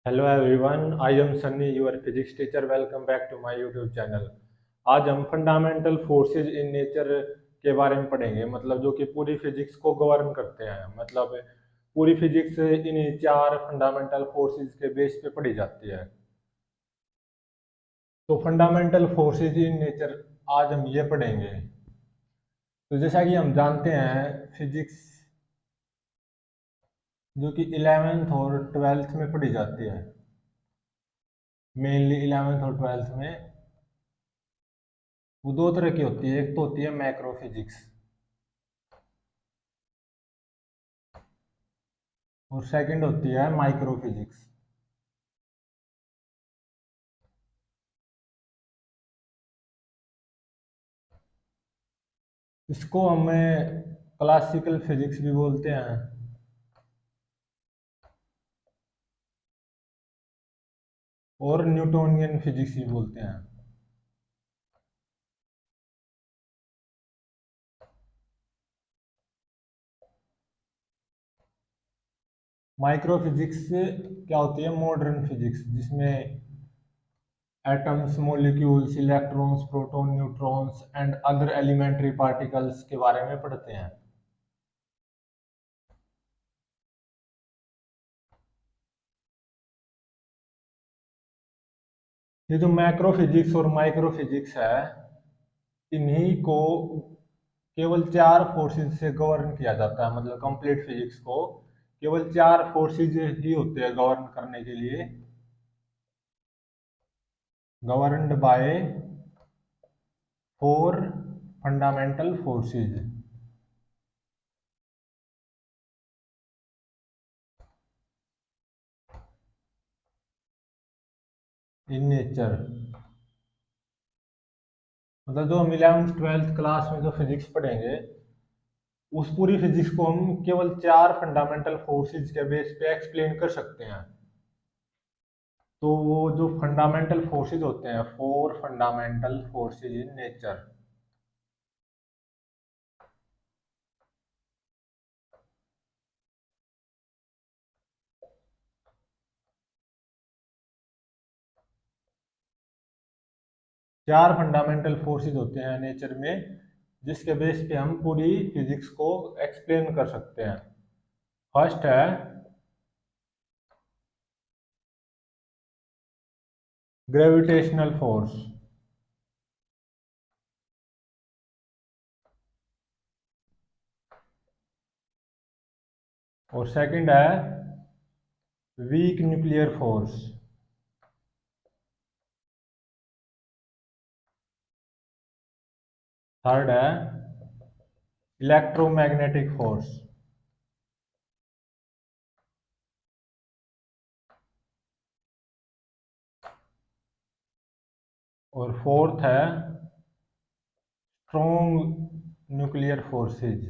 Hello everyone, I am Sunny your physics teacher. Welcome back to my YouTube channel. आज हम fundamental forces in nature के बारे में पढ़ेंगे। मतलब जो कि पूरी फिजिक्स को गवर्न करते हैं। मतलब पूरी फिजिक्स इन चार फंडामेंटल फोर्सेस के बेस पे पढ़ी जाती है। तो फंडामेंटल फोर्सेस इन नेचर आज हम ये पढ़ेंगे। तो जैसा कि हम जानते हैं, फिजिक्स जो कि 11th और 12th में पढ़ी जाती है, मेनली 11th और 12th में, वो दो तरह की होती है। एक तो होती है मैक्रो फिजिक्स और सेकंड होती है माइक्रो फिजिक्स। इसको हमें क्लासिकल फिजिक्स भी बोलते हैं और न्यूटोनियन फिजिक्स भी बोलते हैं। माइक्रो फिजिक्स क्या होती है? मॉडर्न फिजिक्स, जिसमें atoms, molecules, electrons, proton, neutrons and other elementary particles के बारे में पढ़ते हैं। ये जो मैक्रो फिजिक्स और माइक्रो फिजिक्स है, इन्हीं को केवल चार फोर्सेस से गवर्न किया जाता है। मतलब कंप्लीट फिजिक्स को केवल चार फोर्सेस ही होते हैं गवर्न करने के लिए। Governed by four fundamental forces in nature. मतलब जो हम 11th 12th क्लास में जो फिजिक्स पढ़ेंगे, उस पूरी फिजिक्स को हम केवल चार फंडामेंटल फोर्सेस के बेस पे एक्सप्लेन कर सकते हैं। तो वो जो फंडामेंटल फोर्सेस होते हैं, four fundamental forces in nature. चार फंडामेंटल फोर्सेस होते हैं नेचर में, जिसके बेस पे हम पूरी फिजिक्स को एक्सप्लेन कर सकते हैं। फर्स्ट है ग्रेविटेशनल फोर्स, और सेकंड है वीक न्यूक्लियर फोर्स। थर्ड है इलेक्ट्रोमैग्नेटिक फोर्स। और फोर्थ है स्ट्रॉन्ग न्यूक्लियर फोर्सेज।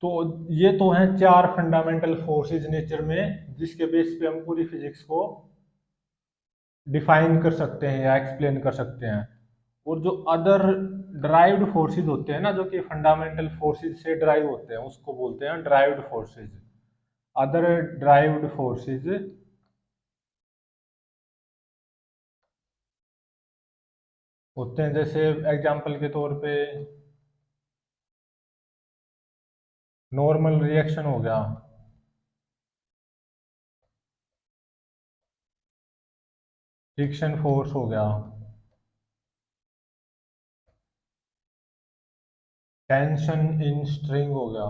तो ये तो हैं चार फंडामेंटल फोर्सेज नेचर में, जिसके बेस पे हम पूरी फिजिक्स को डिफाइन कर सकते हैं या एक्सप्लेन कर सकते हैं। और जो अदर ड्राइव्ड फोर्सेज होते हैं ना, जो कि फंडामेंटल फोर्सेज से ड्राइव होते हैं, उसको बोलते हैं derived forces. Other derived forces होते हैं, जैसे एग्जांपल के तौर पे नॉर्मल रिएक्शन हो गया, फ्रिक्शन फोर्स हो गया, टेंशन इन स्ट्रिंग हो गया,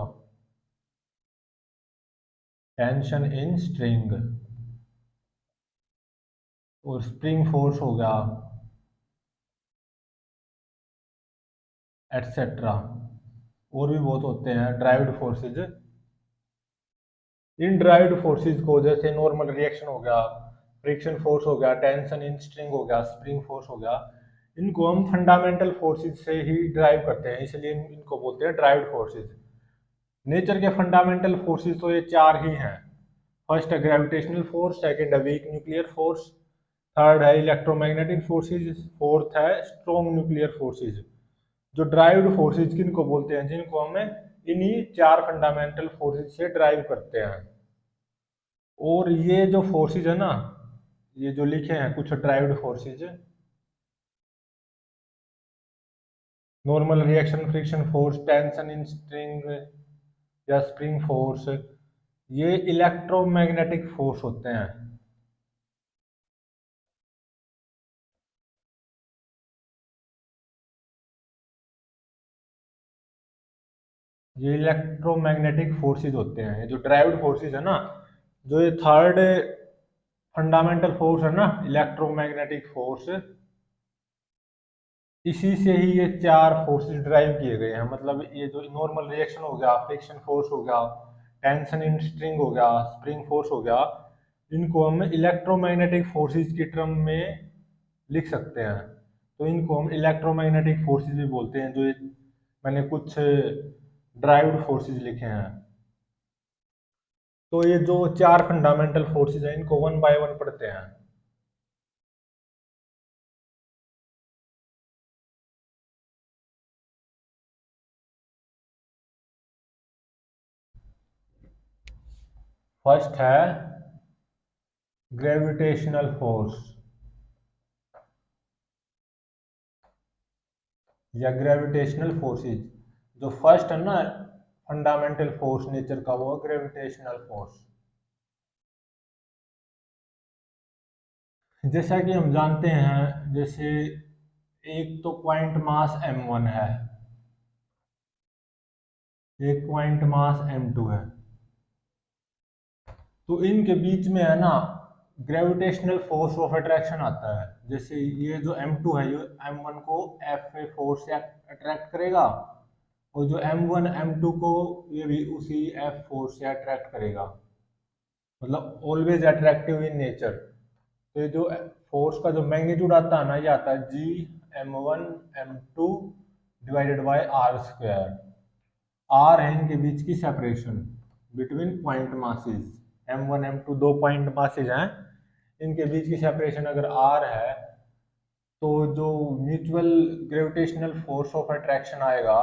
टेंशन इन स्ट्रिंग, और स्प्रिंग फोर्स हो गया, एटसेट्रा। और भी बहुत होते हैं ड्राइव्ड फोर्सेज। इन ड्राइव्ड फोर्सेज को, जैसे नॉर्मल रिएक्शन हो गया, फ्रिक्शन फोर्स हो गया, टेंशन इन स्ट्रिंग हो गया, स्प्रिंग फोर्स हो गया, इनको हम फंडामेंटल फोर्सेज से ही ड्राइव करते हैं, इसलिए इनको बोलते हैं ड्राइव्ड फोर्सेज। नेचर के फंडामेंटल फोर्सेज तो ये चार ही हैं। फर्स्ट है ग्रेविटेशनल फोर्स, सेकंड है वीक न्यूक्लियर फोर्स, थर्ड है इलेक्ट्रोमैग्नेटिक फोर्सेज, फोर्थ है स्ट्रॉन्ग न्यूक्लियर फोर्सेज। जो ड्राइव्ड फोर्सेज किनको बोलते हैं, जिनको हमें इन्हीं चार फंडामेंटल फोर्सेज से ड्राइव करते हैं। और ये जो फोर्सेज है ना, ये जो लिखे हैं कुछ derived forces, normal reaction friction force, tension in string या स्प्रिंग फोर्स, ये इलेक्ट्रोमैग्नेटिक फोर्स होते हैं। ये इलेक्ट्रोमैग्नेटिक फोर्सेज होते हैं। ये जो ड्राइव्ड फोर्सेज है ना, जो ये थर्ड फंडामेंटल फोर्स है ना इलेक्ट्रोमैग्नेटिक फोर्स, इसी से ही ये चार फोर्सेस ड्राइव किए गए हैं। मतलब ये जो नॉर्मल रिएक्शन हो गया, फ्रिक्शन फोर्स हो गया, टेंशन इन स्ट्रिंग हो गया, स्प्रिंग फोर्स हो गया, इनको हम इलेक्ट्रोमैग्नेटिक फोर्सेस की टर्म में लिख सकते हैं। तो इनको हम इलेक्ट्रोमैग्नेटिक फोर्सेस भी बोलते हैं। जो ये मैंने कुछ ड्राइव्ड फोर्सेस लिखे हैं। तो ये जो चार फंडामेंटल फोर्सेस हैं, इनको वन बाय वन पढ़ते हैं। फर्स्ट है ग्रेविटेशनल फोर्स या ग्रेविटेशनल फोर्सेस। जो फर्स्ट है ना फंडामेंटल फोर्स नेचर का, वो ग्रेविटेशनल फोर्स। जैसा कि हम जानते हैं, जैसे एक तो पॉइंट मास m1 है, एक पॉइंट मास m2 है, तो इनके बीच में है ना ग्रेविटेशनल फोर्स ऑफ अट्रैक्शन आता है। जैसे ये जो m2 है, ये m1 को Fa फोर्स से अट्रैक्ट करेगा, और जो m1 m2 को ये भी उसी F फोर्स से अट्रैक्ट करेगा। मतलब ऑलवेज अट्रैक्टिव इन नेचर। तो ये जो फोर्स का जो मैग्नीट्यूड आता है ना, ये आता है G m1 m2 divided by r square. R है इनके बीच की separation between point masses. m1 m2 दो पॉइंट मासेस हैं, इनके बीच की सेपरेशन अगर आर है, तो जो mutual gravitational force of attraction आएगा,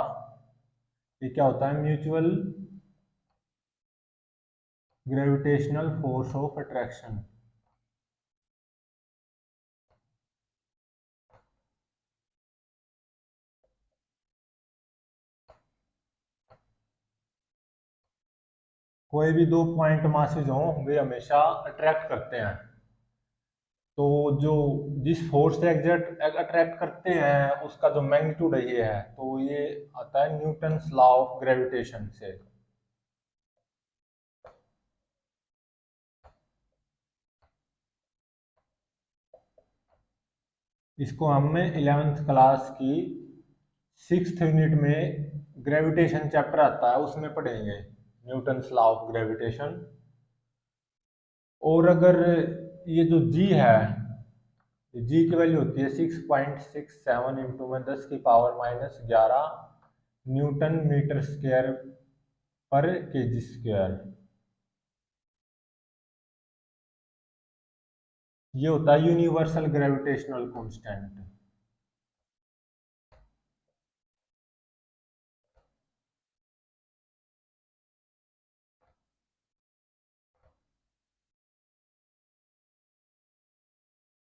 ये क्या होता है, mutual gravitational force of attraction. कोई भी दो पॉइंट मासेस हों, वे हमेशा अट्रैक्ट करते हैं। तो जो जिस फोर्स से एग्जैक्ट अट्रैक्ट करते हैं, उसका जो मैग्नीट्यूड है ये है, तो ये आता है न्यूटन्स लॉ ऑफ ग्रेविटेशन से। इसको हमने 11th क्लास की 6th यूनिट में ग्रेविटेशन चैप्टर आता है, उसमें पढ़ेंगे न्यूटन्स लॉ ऑफ ग्रेविटेशन। और अगर ये जो जी है, जी की वैल्यू होती है 6.67 इंटू में 10⁻⁻11 न्यूटन मीटर स्क्वायर पर केजी स्क्वायर। ये होता है यूनिवर्सल ग्रेविटेशनल कांस्टेंट।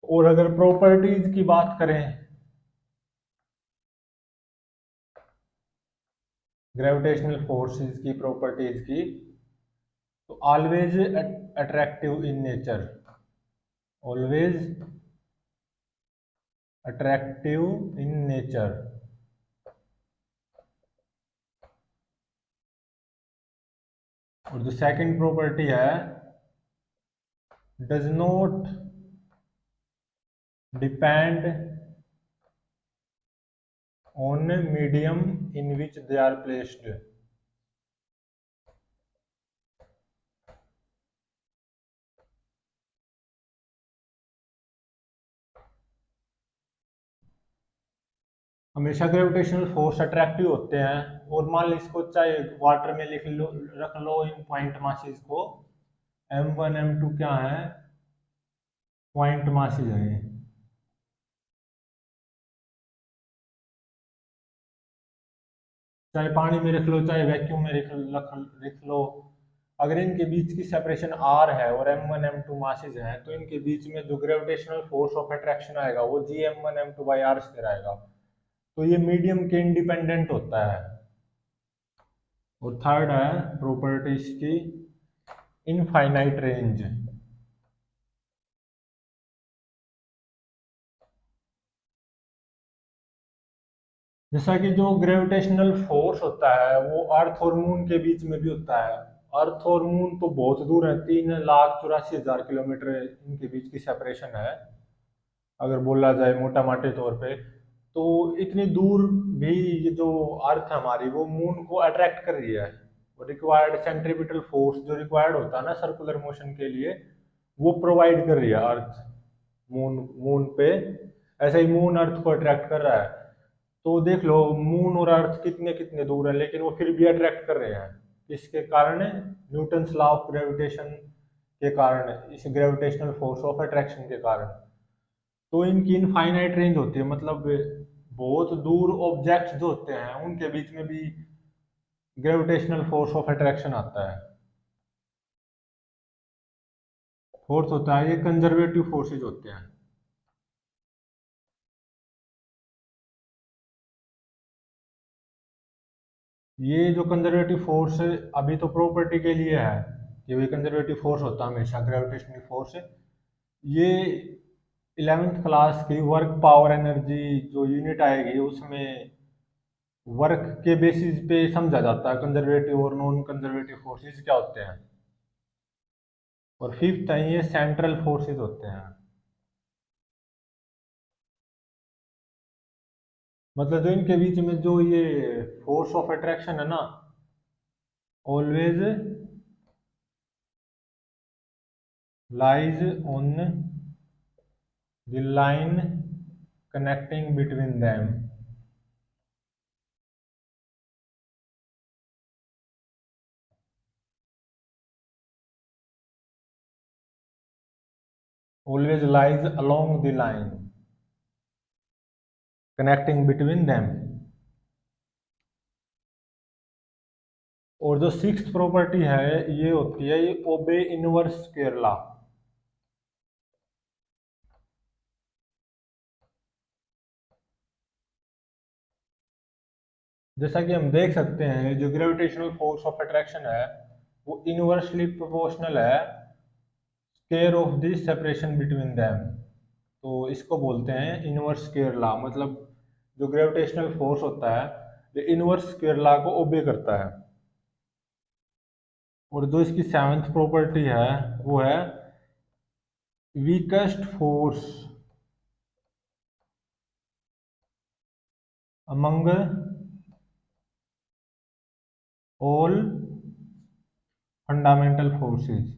और अगर प्रॉपर्टीज की बात करें ग्रेविटेशनल फोर्सेस की, प्रॉपर्टीज की, तो always attractive in nature, always attractive in nature. और जो सेकंड प्रॉपर्टी है, does not depend on medium in which they are placed. हमेशा ग्रेविटेशनल फोर्स अट्रैक्टिव होते हैं। और मान लो इसको चाहे वाटर में लिख लो, रख लो इन पॉइंट मासेस को, m1 m2 क्या है, पॉइंट मासेस है। चाहे पानी में रख लो चाहे वैक्यूम में रख लो, अगर इनके बीच की सेपरेशन आर है और m1 m2 मासेज हैं तो इनके बीच में जो ग्रेविटेशनल फोर्स ऑफ अट्रैक्शन आएगा वो Gm1m2/r स्क्वायर आएगा। तो ये मीडियम के इंडिपेंडेंट होता है। और थर्ड है प्रॉपर्टीज की इनफाइनाइट रेंज। जैसा कि जो ग्रेविटेशनल फोर्स होता है वो अर्थ और मून के बीच में भी होता है। अर्थ और मून तो बहुत दूर है, 3,84,000 किलोमीटर इनके बीच की सेपरेशन है अगर बोला जाए मोटा माटे तौर पे। तो इतनी दूर भी ये जो अर्थ है हमारी वो मून को अट्रैक्ट कर रही है। वो रिक्वायर्ड सेंट्रीपिटल फोर्स जो रिक्वायर्ड होता है ना सर्कुलर मोशन के लिए वो प्रोवाइड कर रही है अर्थ मून मून पे। ऐसे ही मून अर्थ को अट्रैक्ट कर रहा है। तो देख लो मून और अर्थ कितने कितने दूर है लेकिन वो फिर भी अट्रैक्ट कर रहे हैं। इसके कारण न्यूटन्स लॉ ऑफ ग्रेविटेशन के कारण, इस ग्रेविटेशनल फोर्स ऑफ अट्रैक्शन के कारण। तो इनकी इनफाइनाइट रेंज होती है, मतलब बहुत दूर ऑब्जेक्ट्स जो होते हैं उनके बीच में भी ग्रेविटेशनल फोर्स ऑफ अट्रैक्शन आता है। फोर्स होता है ये कंजर्वेटिव फोर्सेज होते हैं। ये जो कंजर्वेटिव फोर्स अभी तो प्रॉपर्टी के लिए है कि वही कंजर्वेटिव फोर्स होता है हमेशा ग्रेविटेशनल फोर्स। ये 11th क्लास की वर्क पावर एनर्जी जो यूनिट आएगी उसमें वर्क के बेसिस पे समझा जाता है कंजर्वेटिव और नॉन कंजर्वेटिव फोर्सेस क्या होते हैं। और फिफ्थ है ये सेंट्रल फोर्सेस होते हैं। मतलब जो इनके बीच में जो ये फोर्स ऑफ अट्रैक्शन है ना always lies on the line connecting between them. Always lies along the line connecting between them. और जो सिक्स्थ प्रॉपर्टी है ये होती है ये ओबे इनवर्स स्क्वायर लॉ। जैसा कि हम देख सकते हैं जो ग्रेविटेशनल फोर्स ऑफ अट्रैक्शन है वो इनवर्सली प्रोपोर्शनल है square of the separation between them. तो इसको बोलते हैं इनवर्स स्क्वायर लॉ। मतलब जो ग्रेविटेशनल फोर्स होता है ये इनवर्स स्क्वायर लॉ को ओबे करता है। और जो इसकी सेवंथ प्रॉपर्टी है वो है weakest force among all fundamental forces.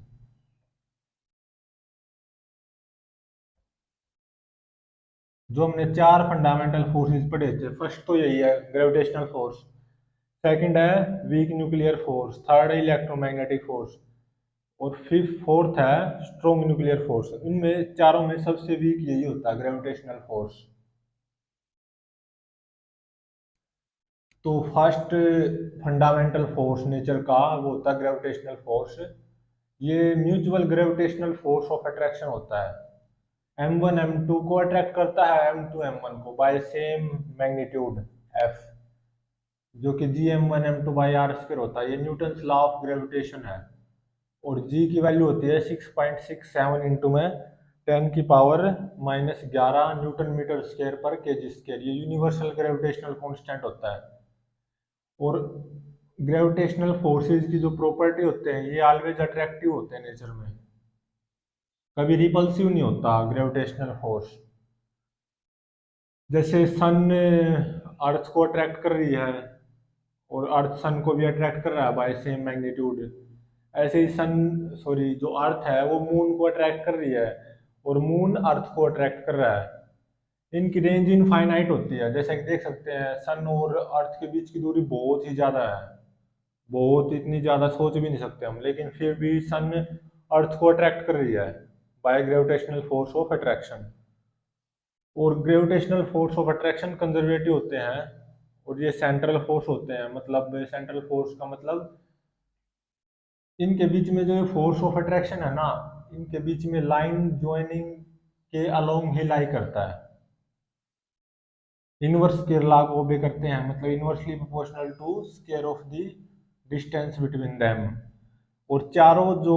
जो हमने चार फंडामेंटल फोर्सेस पढ़े थे, फर्स्ट तो यही है ग्रेविटेशनल फोर्स, सेकंड है वीक न्यूक्लियर फोर्स, थर्ड है इलेक्ट्रोमैग्नेटिक फोर्स और फिफ्थ फोर्थ है स्ट्रॉन्ग न्यूक्लियर फोर्स। इनमें चारों में सबसे वीक यही होता है ग्रेविटेशनल फोर्स। तो फर्स्ट फंडामेंटल फोर्स नेचर का वो होता है ग्रेविटेशनल फोर्स। ये mutual gravitational force of attraction होता है। m1 m2 को अट्रैक्ट करता है, m2 m1 को बाय सेम मैग्नीट्यूड f, जो कि Gm1m2/r स्क्वायर होता है। ये न्यूटन्स लॉ ऑफ ग्रेविटेशन है। और g की वैल्यू होती है 6.67 इंटू में 10⁻⁻11 न्यूटन मीटर स्क्वायर पर केजी स्क्वायर। ये यूनिवर्सल ग्रेविटेशनल कांस्टेंट होता है। और ग्रेविटेशनल फोर्सेस की जो प्रॉपर्टी होते हैं ये ऑलवेज अट्रैक्टिव होते हैं नेचर में, कभी रिपल्सिव नहीं होता ग्रेविटेशनल फोर्स। जैसे सन अर्थ को अट्रैक्ट कर रही है और अर्थ सन को भी अट्रैक्ट कर रहा है बाय सेम मैग्नीट्यूड, ऐसे ही सन सॉरी जो अर्थ है वो मून को अट्रैक्ट कर रही है और मून अर्थ को अट्रैक्ट कर रहा है। इनकी रेंज इनफाइनाइट होती है। जैसे कि देख सकते हैं सन और अर्थ के बीच की दूरी बहुत ही ज़्यादा है, बहुत इतनी ज़्यादा सोच भी नहीं सकते हम, लेकिन फिर भी सन अर्थ को अट्रैक्ट कर रही है by gravitational force of attraction. और gravitational force of attraction conservative होते हैं और ये सेंट्रल फोर्स होते हैं। मतलब सेंट्रल फोर्स का मतलब इनके बीच में जो फोर्स ऑफ अट्रैक्शन है ना, इनके बीच में लाइन ज्वाइनिंग के अलोंग ही लाई करता है। इनवर्स स्केयर लॉ को ओबे करते हैं, मतलब inversely proportional to square of the distance between them. और चारों जो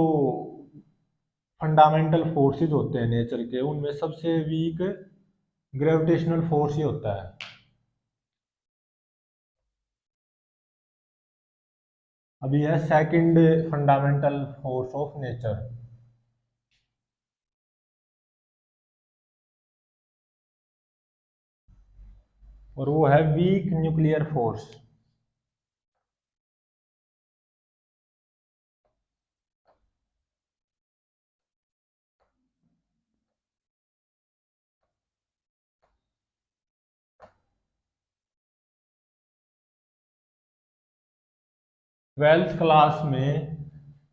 फंडामेंटल फोर्सेस होते हैं नेचर के, उनमें सबसे वीक ग्रेविटेशनल फोर्स ही होता है। अभी है second fundamental force of nature, और वो है weak nuclear force. 12th class में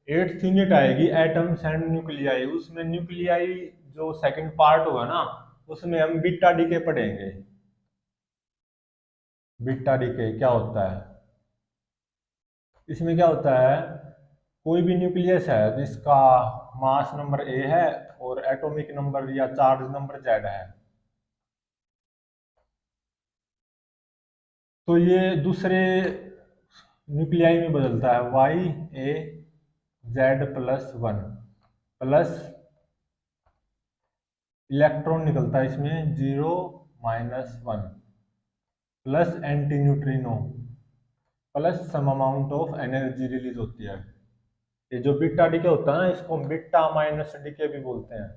8th यूनिट आएगी एटम्स एंड न्यूक्लियाई। उसमें न्यूक्लियाई जो सेकंड पार्ट होगा ना, उसमें हम बीटा डीके पढ़ेंगे। बीटा डीके क्या होता है? इसमें क्या होता है, कोई भी न्यूक्लियस है जिसका मास नंबर ए है और एटॉमिक नंबर या चार्ज नंबर जेड है, तो ये दूसरे न्यूक्लियाई में बदलता है। Y A Z plus one, plus electron निकलता है इसमें zero minus one, plus anti neutrino, plus some amount of energy release होती है। ये जो बीटा डीके होता है ना, इसको हम बीटा माइनस डीके भी बोलते हैं।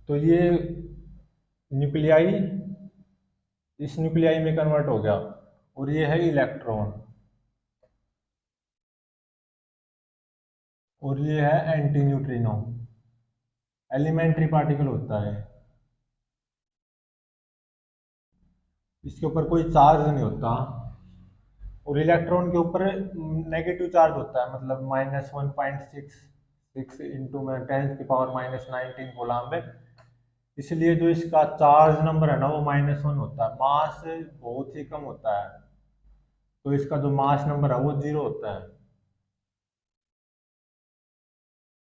तो ये न्यूक्लियाई इस न्यूक्लियाई में कन्वर्ट हो गया, और ये है इलेक्ट्रॉन, और ये है एंटी न्यूट्रिनो। एलिमेंट्री पार्टिकल होता है, इसके ऊपर कोई चार्ज नहीं होता। और इलेक्ट्रॉन के ऊपर नेगेटिव चार्ज होता है, मतलब -1.66 इंटू में 10⁻⁻19 कोलम्ब है। इसलिए जो इसका चार्ज नंबर है ना, वो -1 होता है। मास बहुत ही कम होता है, तो इसका जो मास नंबर है वो 0 होता है।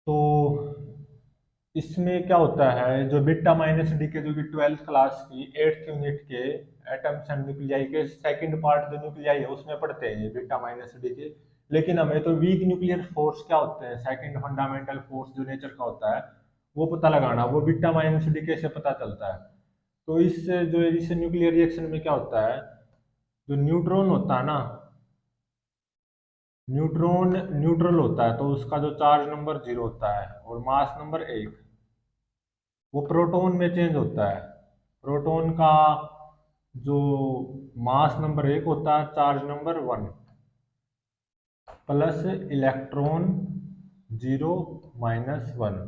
तो इसमें क्या होता है, जो बीटा माइनस डी के, जो कि 12th क्लास की 8th यूनिट के एटम्स एंड न्यूक्लियाई के सेकंड पार्ट जो न्यूक्लियाई है उसमें पढ़ते हैं ये बीटा माइनस डी के। लेकिन हमें तो वीक न्यूक्लियर फोर्स क्या होते हैं, सेकंड फंडामेंटल फोर्स जो नेचर का होता है, वो पता लगाना, वो बीटा माइनस डी के से पता चलता है। तो इस न्यूक्लियर रिएक्शन में क्या होता है, जो न्यूट्रॉन होता है ना, न्यूट्रॉन न्यूट्रल होता है, तो उसका जो चार्ज नंबर 0 होता है और मास नंबर 1, वो प्रोटॉन में चेंज होता है। प्रोटॉन का जो मास नंबर 1 होता है, charge number 1, plus electron 0 minus 1,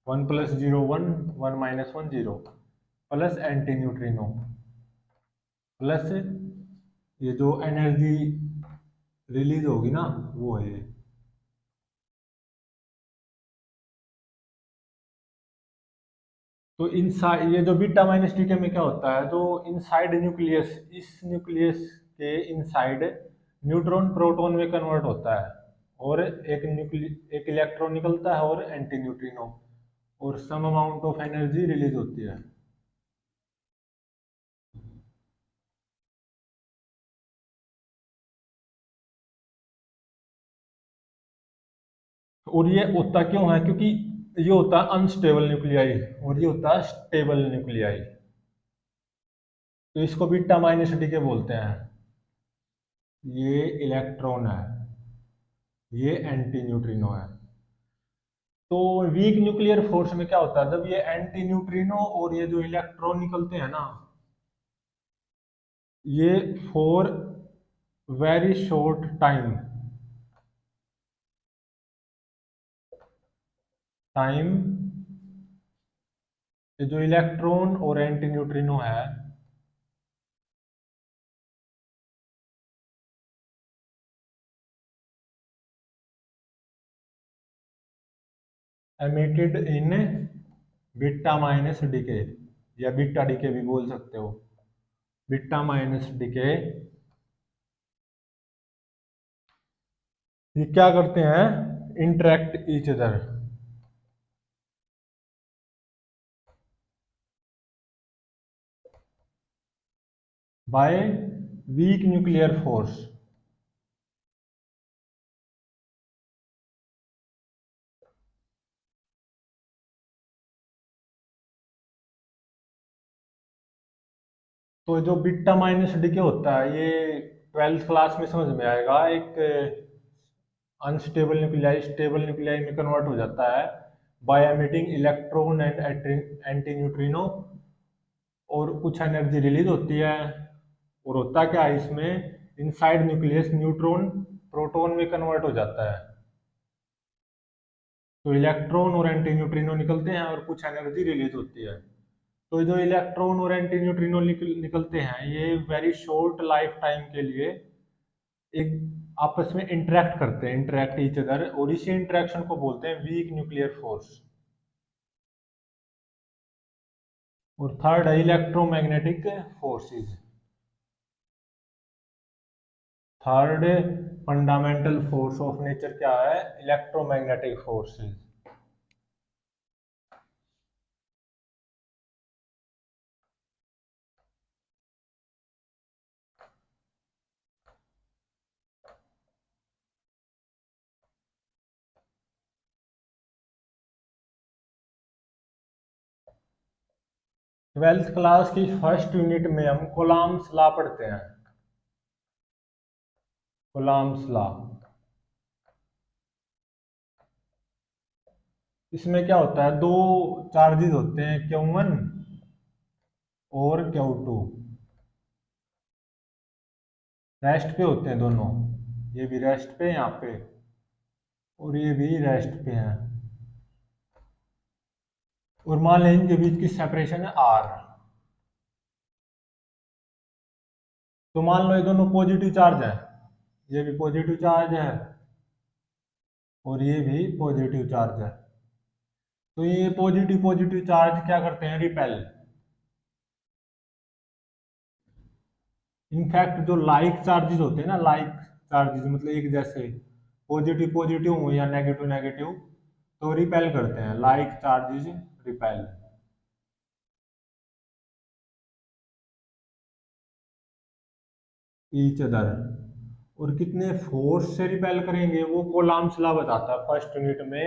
1 plus 0 1, 1 minus 1 0, plus anti neutrino, plus ये जो एनर्जी रिलीज होगी ना, वो है ये। तो इनसाइड ये जो बीटा माइनस टी के में क्या होता है, जो इनसाइड न्यूक्लियस, इस न्यूक्लियस के इनसाइड न्यूट्रॉन प्रोटॉन में कन्वर्ट होता है, और एक इलेक्ट्रॉन निकलता है और एंटी न्यूट्रिनो, और some amount of energy release होती है। और ये होता क्यों है, क्योंकि ये होता है अनस्टेबल न्यूक्लियाई और ये होता है स्टेबल न्यूक्लियाई। तो इसको बीटा माइनस डी के बोलते हैं। ये इलेक्ट्रॉन है, ये एंटी न्यूट्रिनो है। तो वीक न्यूक्लियर फोर्स में क्या होता है, जब ये एंटी न्यूट्रिनो और ये जो इलेक्ट्रॉन निकलते हैं ना, ये for very short time time ये जो इलेक्ट्रॉन और एंटी न्यूट्रिनो है, emitted in beta minus decay, या बीटा डीके भी बोल सकते हो। बीटा माइनस डीके ये क्या करते हैं, interact each other by weak nuclear force. तो जो बीटा माइनस डीके होता है ये 12th क्लास में समझ में आएगा, एक अनस्टेबल न्यूक्लियाई स्टेबल न्यूक्लियाई में कन्वर्ट हो जाता है by emitting electron and anti neutrino, और कुछ एनर्जी रिलीज होती है। और होता क्या है इसमें, इनसाइड न्यूक्लियस न्यूट्रॉन प्रोटॉन में कन्वर्ट हो जाता है। तो इलेक्ट्रॉन और एंटी न्यूट्रिनो निकलते हैं और कुछ एनर्जी रिलीज होती है। तो जो इलेक्ट्रॉन और एंटी न्यूट्रिनो निकलते हैं ये वेरी शॉर्ट लाइफ टाइम के लिए एक आपस में इंटरेक्ट करते हैं, इंटरेक्ट ईच अदर, और इसी इंटरेक्शन को बोलते हैं वीक न्यूक्लियर फोर्स। और थर्ड है electromagnetic forces. Third fundamental force of nature क्या है, इलेक्ट्रोमैग्नेटिक फोर्सेस। ट्वेल्थ क्लास की फर्स्ट यूनिट में हम कूलम्ब्स लॉ पढ़ते हैं। कूलम्ब्स लॉ, इसमें क्या होता है, दो चार्जेस होते हैं Q1 और Q2, रेस्ट पे होते हैं दोनों। ये भी रेस्ट पे यहाँ पे, और ये भी रेस्ट पे है। और मान लें इनके बीच की सेपरेशन है R। तो मान लो ये दोनों पॉजिटिव चार्ज है, ये भी पॉजिटिव चार्ज है और ये भी पॉजिटिव चार्ज है। तो ये पॉजिटिव पॉजिटिव चार्ज क्या करते हैं, रिपेल। इनफैक्ट जो लाइक चार्जेस होते हैं ना, लाइक चार्जेस मतलब एक जैसे, पॉजिटिव पॉजिटिव हो या नेगेटिव नेगेटिव, तो रिपेल करते हैं, like charges repel. Each other, और कितने फोर्स से रिपेल करेंगे वो कोलाम्स लॉ बताता है फर्स्ट यूनिट में।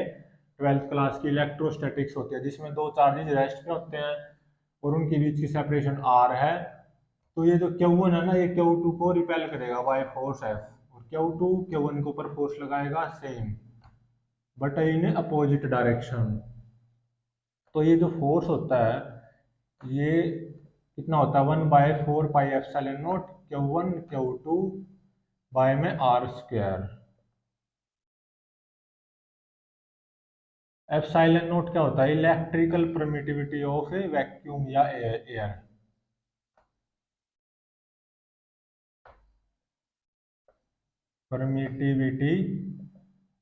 ट्वेल्थ क्लास की इलेक्ट्रोस्टैटिक्स होती है जिसमें दो चार्जेस रेस्ट पे होते हैं और उनके बीच की सेपरेशन आर है। तो ये जो Q1 है ना, ये Q2 को रिपेल करेगा बाय फोर्स F, और Q2 Q1 के ऊपर फोर्स लगाएगा same, but in opposite direction. तो ये जो फोर्स होता है ये कितना होता है, 1/4 pi epsilon naught Q1 Q2 by में आर स्क्वायर। एप्सिलॉन नॉट क्या होता है, electrical permittivity of a vacuum या air. Permittivity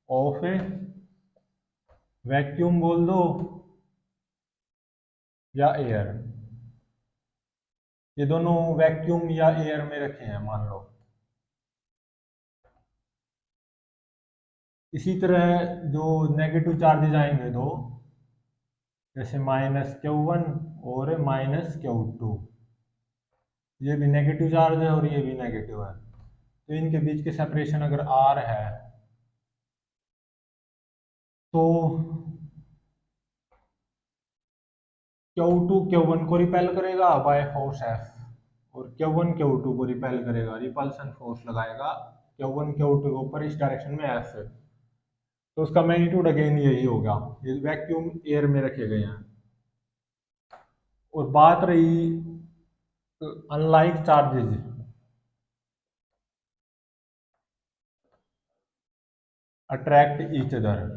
of a vacuum बोल दो या एयर, ये दोनों वैक्यूम या एयर में रखे हैं मान लो। इसी तरह जो नेगेटिव चार्जेज आएंगे दो, जैसे -Q1 और -Q2, ये भी नेगेटिव चार्ज है और ये भी नेगेटिव है, तो इनके बीच की सेपरेशन अगर R है तो Q2 Q1 को रिपेल करेगा बाय फोर्स F, और Q1 Q2 को रिपेल करेगा, रिपल्सन फोर्स लगाएगा Q1 Q2 के ऊपर इस डायरेक्शन में F है। तो उसका मैग्नीट्यूड अगेन यही होगा, ये वैक्यूम एयर में रखे गए हैं। और बात रही unlike charges, attract each other.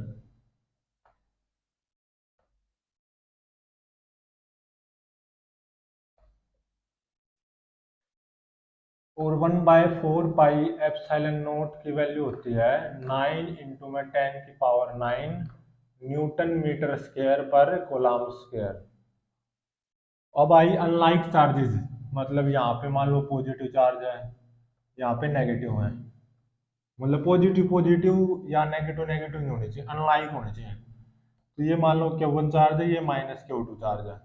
और 1/4 पाई एप्सिलॉन नॉट की वैल्यू होती है 9 × 10⁹ न्यूटन मीटर स्क्वायर पर कूलम्ब स्क्वायर। अब आई अनलाइक चार्जेस, मतलब यहाँ पे मान लो पॉजिटिव चार्ज है, यहाँ पे नेगेटिव है, मतलब पॉजिटिव पॉजिटिव या नेगेटिव नेगेटिव नहीं होनी चाहिए, अनलाइक होने चाहिए। तो ये मान लो Q1 चार्ज है, ये माइनस Q2 चार्ज है,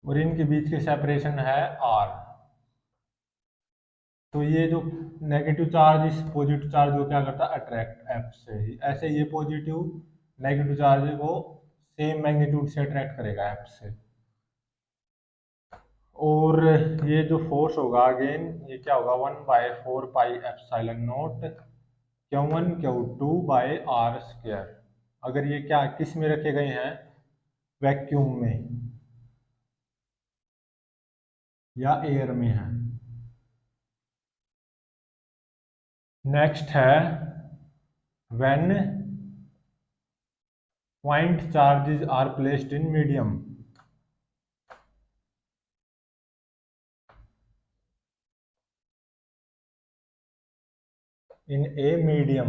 और इनके बीच के सेपरेशन है R। तो ये जो नेगेटिव चार्ज इस पॉजिटिव चार्ज को क्या करता है, अट्रैक्ट F से ही, ऐसे ये पॉजिटिव नेगेटिव चार्ज को सेम मैग्नीट्यूड से अट्रैक्ट करेगा F से। और ये जो फोर्स होगा अगेन, ये क्या होगा, 1/4 pi epsilon naught Q1 Q2/r²। अगर ये क्या किस में रखे गए हैं, वैक्यूम में या एयर में है। नेक्स्ट है when point charges are placed in medium. In a medium,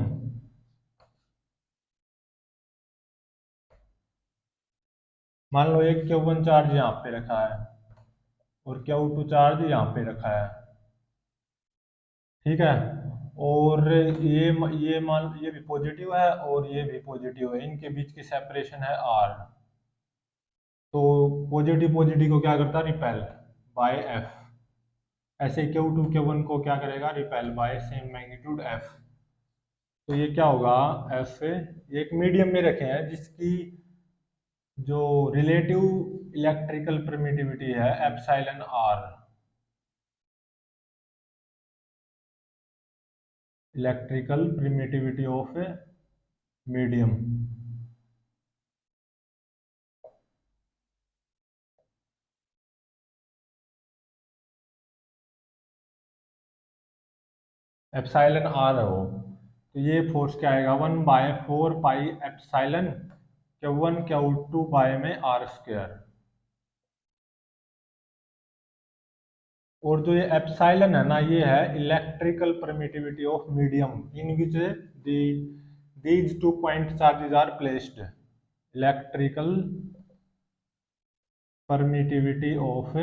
मान लो एक Q1 चार्ज यहाँ पे रखा है और Q2 चार्ज यहाँ पे रखा है, ठीक है। और ये भी पॉजिटिव है और ये भी पॉजिटिव है, इनके बीच की सेपरेशन है R। तो पॉजिटिव पॉजिटिव को क्या करता है, रिपेल बाय F। ऐसे Q2 Q1 को क्या करेगा, repel by same magnitude F। तो ये क्या होगा, F ये एक मीडियम में रखे हैं जिसकी जो रिलेटिव इलेक्ट्रिकल परमिटिविटी है epsilon R। Electrical permittivity of medium. Epsilon R है वो। तो ये फोर्स क्या आएगा, 1/4 pi epsilon Q1 Q2 by में R²। और जो ये एप्सिलॉन है ना, ये है electrical permittivity of medium in which these two point charges are placed. Electrical permittivity of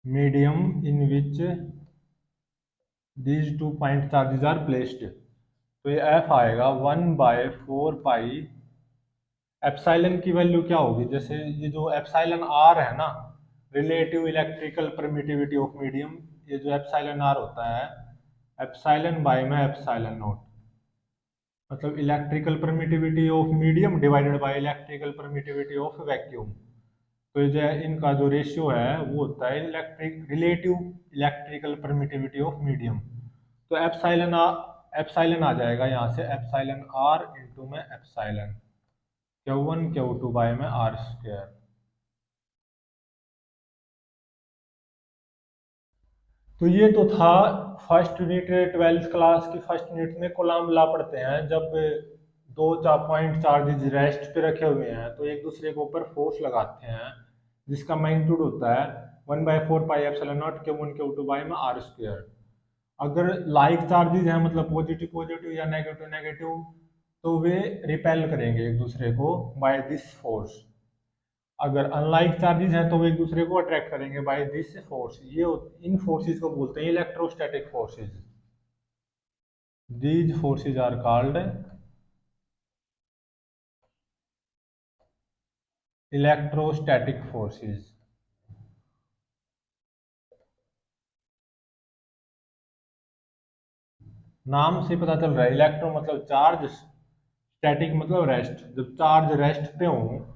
medium in which these two point charges are placed. तो ये F आएगा 1/4 पाई। एप्सिलॉन की वैल्यू क्या होगी, जैसे ये जो एप्सिलॉन R है ना, relative electrical permittivity of medium, ये जो एप्सिलॉन R होता है एप्सिलॉन बाय में एप्सिलॉन नॉट, मतलब electrical permittivity of medium divided by electrical permittivity of vacuum. तो ये जो है इनका जो रेशियो है वो होता है relative electrical permittivity of medium. तो एप्सिलॉन आ जाएगा यहाँ से, एप्सिलॉन R इंटू में एप्सिलॉन Q1 Q2 बाय में R²। तो ये तो था फर्स्ट यूनिट, 12th क्लास की फर्स्ट यूनिट में कूलम्ब लॉ पढ़ते हैं। जब दो पॉइंट चार्जेज रेस्ट पे रखे हुए हैं तो एक दूसरे के ऊपर फोर्स लगाते हैं जिसका मैग्नीट्यूड होता है 1/4 pi epsilon naught Q1 Q2 by में R²। अगर लाइक चार्जेज हैं, मतलब पॉजिटिव पॉजिटिव या नेगेटिव नेगेटिव, तो वे रिपेल करेंगे एक दूसरे को बाय दिस फोर्स। अगर अनलाइक चार्जेस हैं तो वो एक दूसरे को अट्रैक्ट करेंगे बाय दिस फोर्स। ये इन फोर्सेस को बोलते हैं electrostatic forces. These forces are called electrostatic forces. नाम से पता चल रहा है, इलेक्ट्रो मतलब चार्ज, स्टैटिक मतलब रेस्ट। जब चार्ज रेस्ट पे हो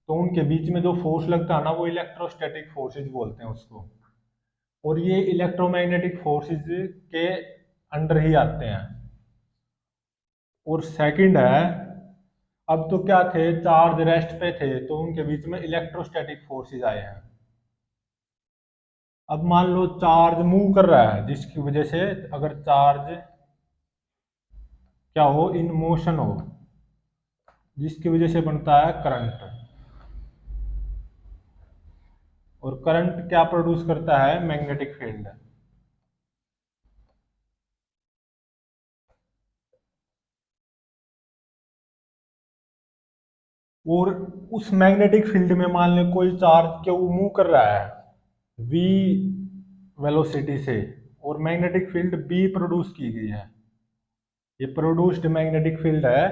तो उनके बीच में जो फोर्स लगता है ना, वो इलेक्ट्रोस्टैटिक फोर्सेस बोलते हैं उसको। और ये इलेक्ट्रोमैग्नेटिक फोर्सेस के अंडर ही आते हैं। और सेकंड है, अब तो क्या थे, चार्ज रेस्ट पे थे तो उनके बीच में इलेक्ट्रोस्टैटिक फोर्सेस आए हैं। अब मान लो चार्ज मूव कर रहा है जिसकी वजह से, अगर चार्ज क्या हो, इन मोशन हो, जिसकी वजह से बनता है करंट। और करंट क्या प्रोड्यूस करता है, मैग्नेटिक फील्ड। और उस मैग्नेटिक फील्ड में मान लें कोई चार्ज क्यों मूव कर रहा है v वेलोसिटी से, और मैग्नेटिक फील्ड b प्रोड्यूस की गई है। ये प्रोड्यूस्ड मैग्नेटिक फील्ड है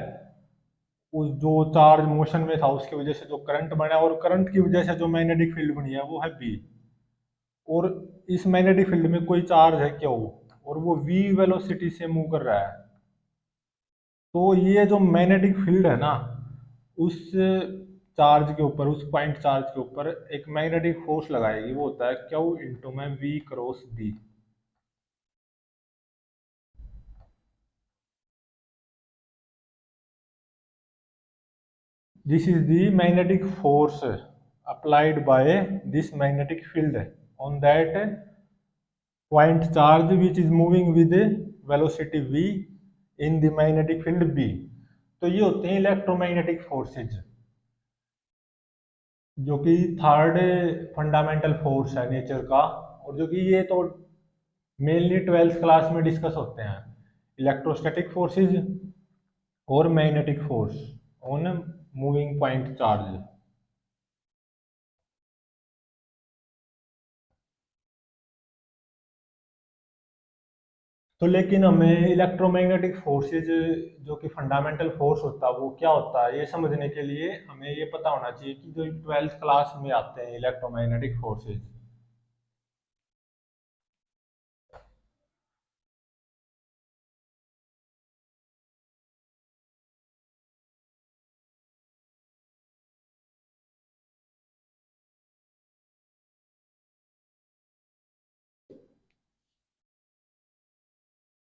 उस जो चार्ज मोशन में था उसकी वजह से जो करंट बना, और करंट की वजह से जो मैग्नेटिक फील्ड बनी है वो है b। और इस मैग्नेटिक फील्ड में कोई चार्ज है क्यों, और वो v वेलोसिटी से मूव कर रहा है। तो ये जो मैग्नेटिक फील्ड है ना, उस चार्ज के ऊपर, उस पॉइंट चार्ज के ऊपर एक मैग्नेटिक फोर्स लगाएगी, वो होता है क्यू इंटू में v cross b। This is the magnetic force applied by this magnetic field on that point charge which is moving with velocity v in the magnetic field b। तो ये होते हैं electromagnetic forces, जो कि third fundamental force है nature का, और जो कि ये तो मेनली ट्वेल्थ क्लास में डिस्कस होते हैं, इलेक्ट्रोस्टैटिक फोर्सेज और magnetic force on moving point charge. तो लेकिन हमें इलेक्ट्रोमैग्नेटिक फोर्सेज जो कि फंडामेंटल फोर्स होता है वो क्या होता है, ये समझने के लिए हमें ये पता होना चाहिए कि जो ट्वेल्थ क्लास में आते हैं इलेक्ट्रोमैग्नेटिक फोर्सेज।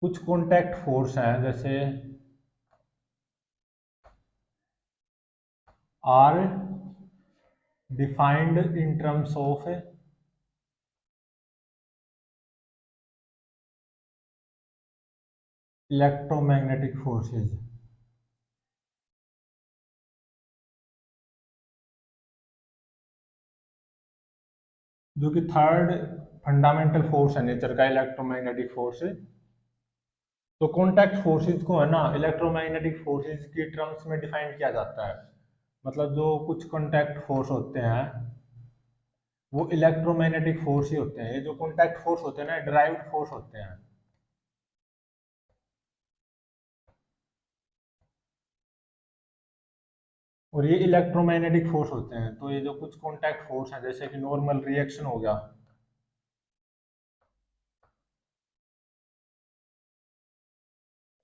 कुछ कॉन्टैक्ट फोर्स हैं जैसे are defined in terms of electromagnetic forces, जो कि थर्ड फंडामेंटल फोर्स है नेचर का, इलेक्ट्रोमैग्नेटिक फोर्स। तो कॉन्टैक्ट फोर्सेज को है ना इलेक्ट्रोमैग्नेटिक फोर्सेज की टर्म्स में डिफाइन किया जाता है। मतलब जो कुछ कॉन्टैक्ट फोर्स होते हैं वो इलेक्ट्रोमैग्नेटिक फोर्स ही होते हैं। ये जो कॉन्टैक्ट फोर्स होते हैं ना ड्राइव्ड फोर्स होते हैं, और ये इलेक्ट्रोमैग्नेटिक फोर्स होते हैं। तो ये जो कुछ कॉन्टैक्ट फोर्स हैं जैसे कि नॉर्मल रिएक्शन हो गया,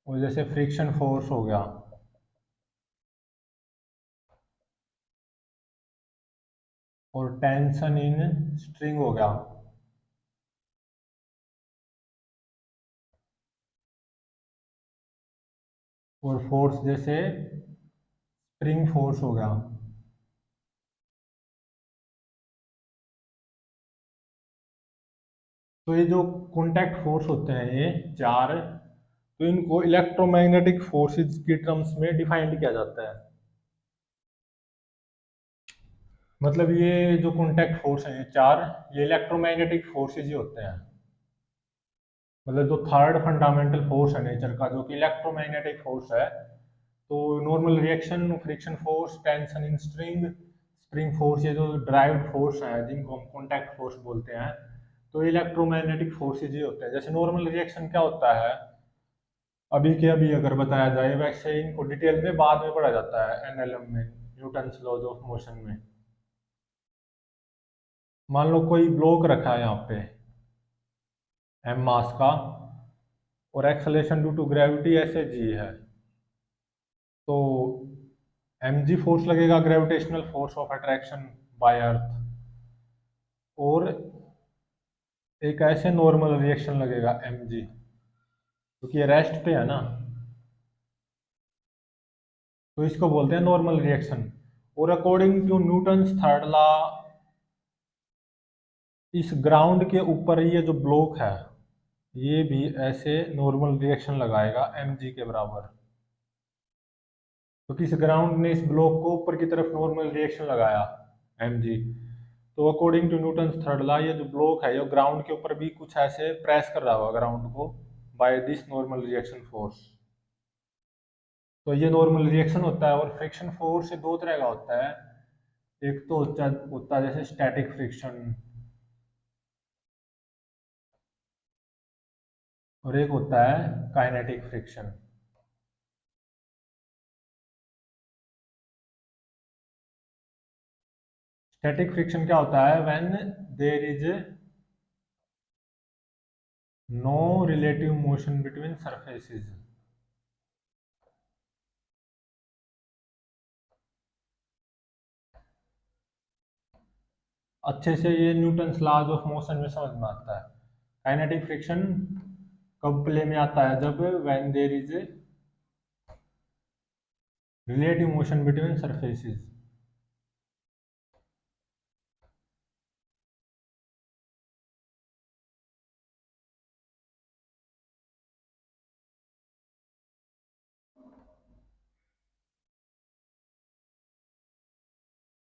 और जैसे फ्रिक्शन फोर्स हो गया, और टेंशन इन स्ट्रिंग हो गया, और फोर्स जैसे स्प्रिंग फोर्स हो गया। तो ये जो कॉन्टैक्ट फोर्स होते हैं ये चार, तो इनको इलेक्ट्रोमैग्नेटिक फोर्सेज की टर्म्स में डिफाइंड किया जाता है। मतलब ये जो कॉन्टैक्ट फोर्स है ये चार, ये इलेक्ट्रोमैग्नेटिक फोर्सेज ही होते हैं। मतलब जो थर्ड फंडामेंटल फोर्स है नेचर का जो कि इलेक्ट्रोमैग्नेटिक फोर्स है, तो normal reaction, friction force, tension in string, spring force, ये जो ड्राइव्ड फोर्स है जिनको हम कॉन्टैक्ट फोर्स बोलते हैं, तो इलेक्ट्रोमैग्नेटिक फोर्सेज ही होते हैं। जैसे नॉर्मल रिएक्शन क्या होता है अभी के अभी अगर बताया जाए, वैसे इनको डिटेल में बाद में पढ़ा जाता है एनएलएम में, न्यूटन्स लॉज ऑफ मोशन में। मान लो कोई ब्लॉक रखा है यहाँ पे एम मास का, और एक्सेलरेशन ड्यू टू ग्रेविटी ऐसे जी है, तो एम जी फोर्स लगेगा, gravitational force of attraction by earth, और एक ऐसे नॉर्मल रिएक्शन लगेगा एम जी, क्योंकि ये रेस्ट पे है ना, तो इसको बोलते हैं नॉर्मल रिएक्शन। और according to Newton's third law, इस ग्राउंड के ऊपर ये जो ब्लॉक है ये भी ऐसे नॉर्मल रिएक्शन लगाएगा एम जी के बराबर, क्योंकि इस ग्राउंड ने इस ब्लॉक को ऊपर की तरफ नॉर्मल रिएक्शन लगाया एम जी। तो according to Newton's third law ये जो ब्लॉक है ये ग्राउंड के ऊपर भी कुछ ऐसे प्रेस कर रहा होगा ग्राउंड को by this normal reaction force. तो ये नॉर्मल रिएक्शन होता है। और फ्रिक्शन फोर्स दो तरह का होता है। एक तो होता है जैसे स्टैटिक फ्रिक्शन, और एक होता है काइनेटिक फ्रिक्शन। स्टैटिक फ्रिक्शन क्या होता है? When there is no relative motion between surfaces. अच्छे से ये न्यूटन्स लॉज ऑफ मोशन में समझ में आता है। काइनेटिक फ्रिक्शन कब प्ले में आता है? जब when there is relative motion between surfaces.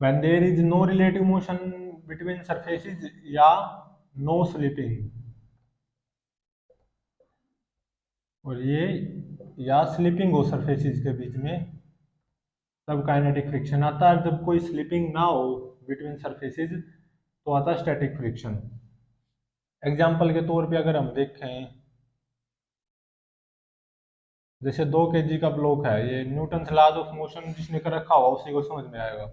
When there is no relative motion between surfaces, या नो स्लिपिंग। और ये या स्लिपिंग हो सरफेसेस के बीच में, तब काइनेटिक फ्रिक्शन आता है। जब कोई स्लिपिंग ना हो बिटवीन सरफेसेस तो आता है स्टैटिक फ्रिक्शन। एग्जाम्पल के तौर पे अगर हम देखें, जैसे 2 kg का ब्लॉक है, ये न्यूटन लॉज ऑफ मोशन जिसने कर रखा होगा उसी को समझ में आएगा।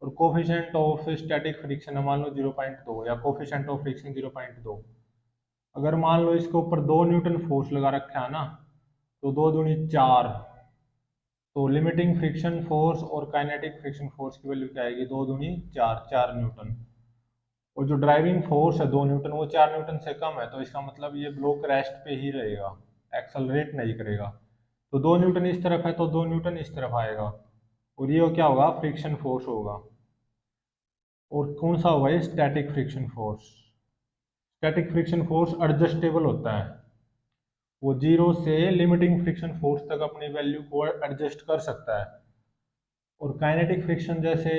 और कोफिशिएंट ऑफ स्टैटिक फ्रिक्शन मान लो 0.2, या कोफिशिएंट ऑफ फ्रिक्शन 0.2। अगर मान लो इसके ऊपर 2 न्यूटन फोर्स लगा रखा है ना, तो 2 दूनी 4। तो लिमिटिंग फ्रिक्शन फोर्स और काइनेटिक फ्रिक्शन फोर्स की वैल्यू क्या आएगी? 2 दूनी 4, 4 न्यूटन। और जो ड्राइविंग फोर्स है 2 न्यूटन, वो 4 न्यूटन से कम है, तो इसका मतलब ये ब्लॉक रेस्ट पे ही रहेगा, एक्सलरेट नहीं करेगा। तो 2 न्यूटन इस तरफ है तो 2 न्यूटन इस तरफ आएगा, और ये क्या होगा? फ्रिक्शन फोर्स होगा। और कौन सा होगा ये? Static friction force. Static friction force adjustable होता है, वो 0 से लिमिटिंग फ्रिक्शन फोर्स तक अपनी वैल्यू को एडजस्ट कर सकता है। और काइनेटिक फ्रिक्शन जैसे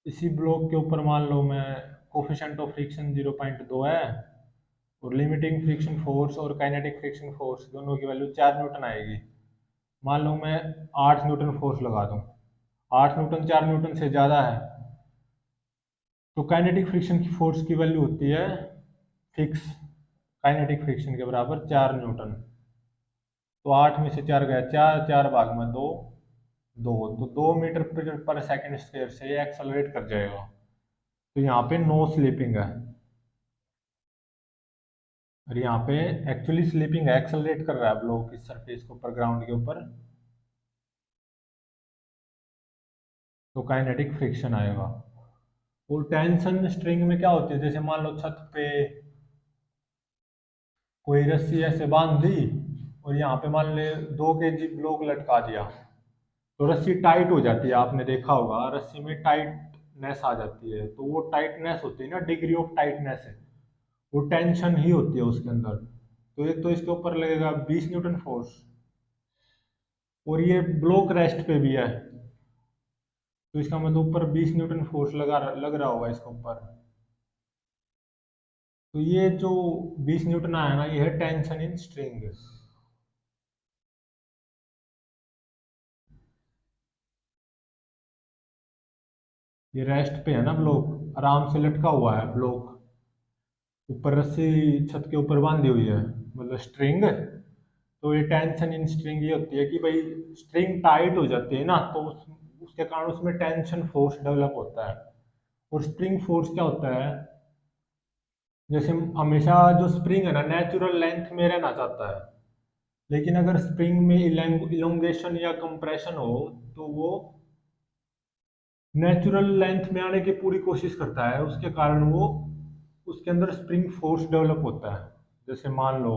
इसी ब्लॉक के ऊपर मान लो मैं कोफिशिएंट ऑफ फ्रिक्शन 0.2 है, और लिमिटिंग फ्रिक्शन फोर्स और काइनेटिक फ्रिक्शन फोर्स दोनों की वैल्यू 4 न्यूटन आएगी। मान लो मैं 8 न्यूटन फोर्स लगा दूं, 8 न्यूटन 4 न्यूटन से ज़्यादा है, तो काइनेटिक फ्रिक्शन की फोर्स की वैल्यू होती है फिक्स, काइनेटिक फ्रिक्शन के बराबर 4 न्यूटन। तो 8 में से 4 गया, 4, 4 भाग में 2, 2, तो 2 मीटर पर सेकेंड स्क्वायर से ये एक्सलरेट कर जाएगा। तो यहाँ पे नो स्लीपिंग है, और यहाँ पे एक्चुअली स्लीपिंग है, एक्सलरेट कर रहा है ब्लॉक इस सरफेस के ऊपर, ग्राउंड के ऊपर। तो काइनेटिक फ्रिक्शन आएगा। और टेंशन स्ट्रिंग में क्या होती है? जैसे मान लो छत पे कोई रस्सी ऐसे बांध दी, और यहाँ पे मान ले 2 kg ब्लॉक लटका दिया, तो रस्सी टाइट हो जाती है। आपने देखा होगा रस्सी में टाइटनेस आ जाती है, तो वो टाइटनेस होती है ना, डिग्री ऑफ टाइटनेस है, वो टेंशन ही होती है उसके अंदर। तो एक तो इसके ऊपर लगेगा 20 न्यूटन फोर्स, और ये ब्लॉक रेस्ट पे भी है, तो इसका मतलब ऊपर 20 न्यूटन फोर्स लग रहा होगा इसके ऊपर। तो ये जो 20 न्यूटन आया ना, ये है टेंशन इन स्ट्रिंग। ये रेस्ट पे है ना ब्लॉक, आराम से लटका हुआ है ब्लॉक, ऊपर रस्सी छत के ऊपर बांधी हुई है, मतलब स्ट्रिंग। तो ये टेंशन इन स्ट्रिंग ये होती है कि भाई स्ट्रिंग टाइट हो जाती है ना, तो उसके कारण उसमें टेंशन फोर्स डेवलप होता है। और स्प्रिंग फोर्स क्या होता है? जैसे हमेशा जो स्प्रिंग है ना, नेचुरल लेंथ में रहना चाहता है, लेकिन अगर स्प्रिंग में इलोंगेशन या कंप्रेशन हो, तो वो नेचुरल लेंथ में आने की पूरी कोशिश करता है, उसके कारण वो उसके अंदर स्प्रिंग फोर्स डेवलप होता है। जैसे मान लो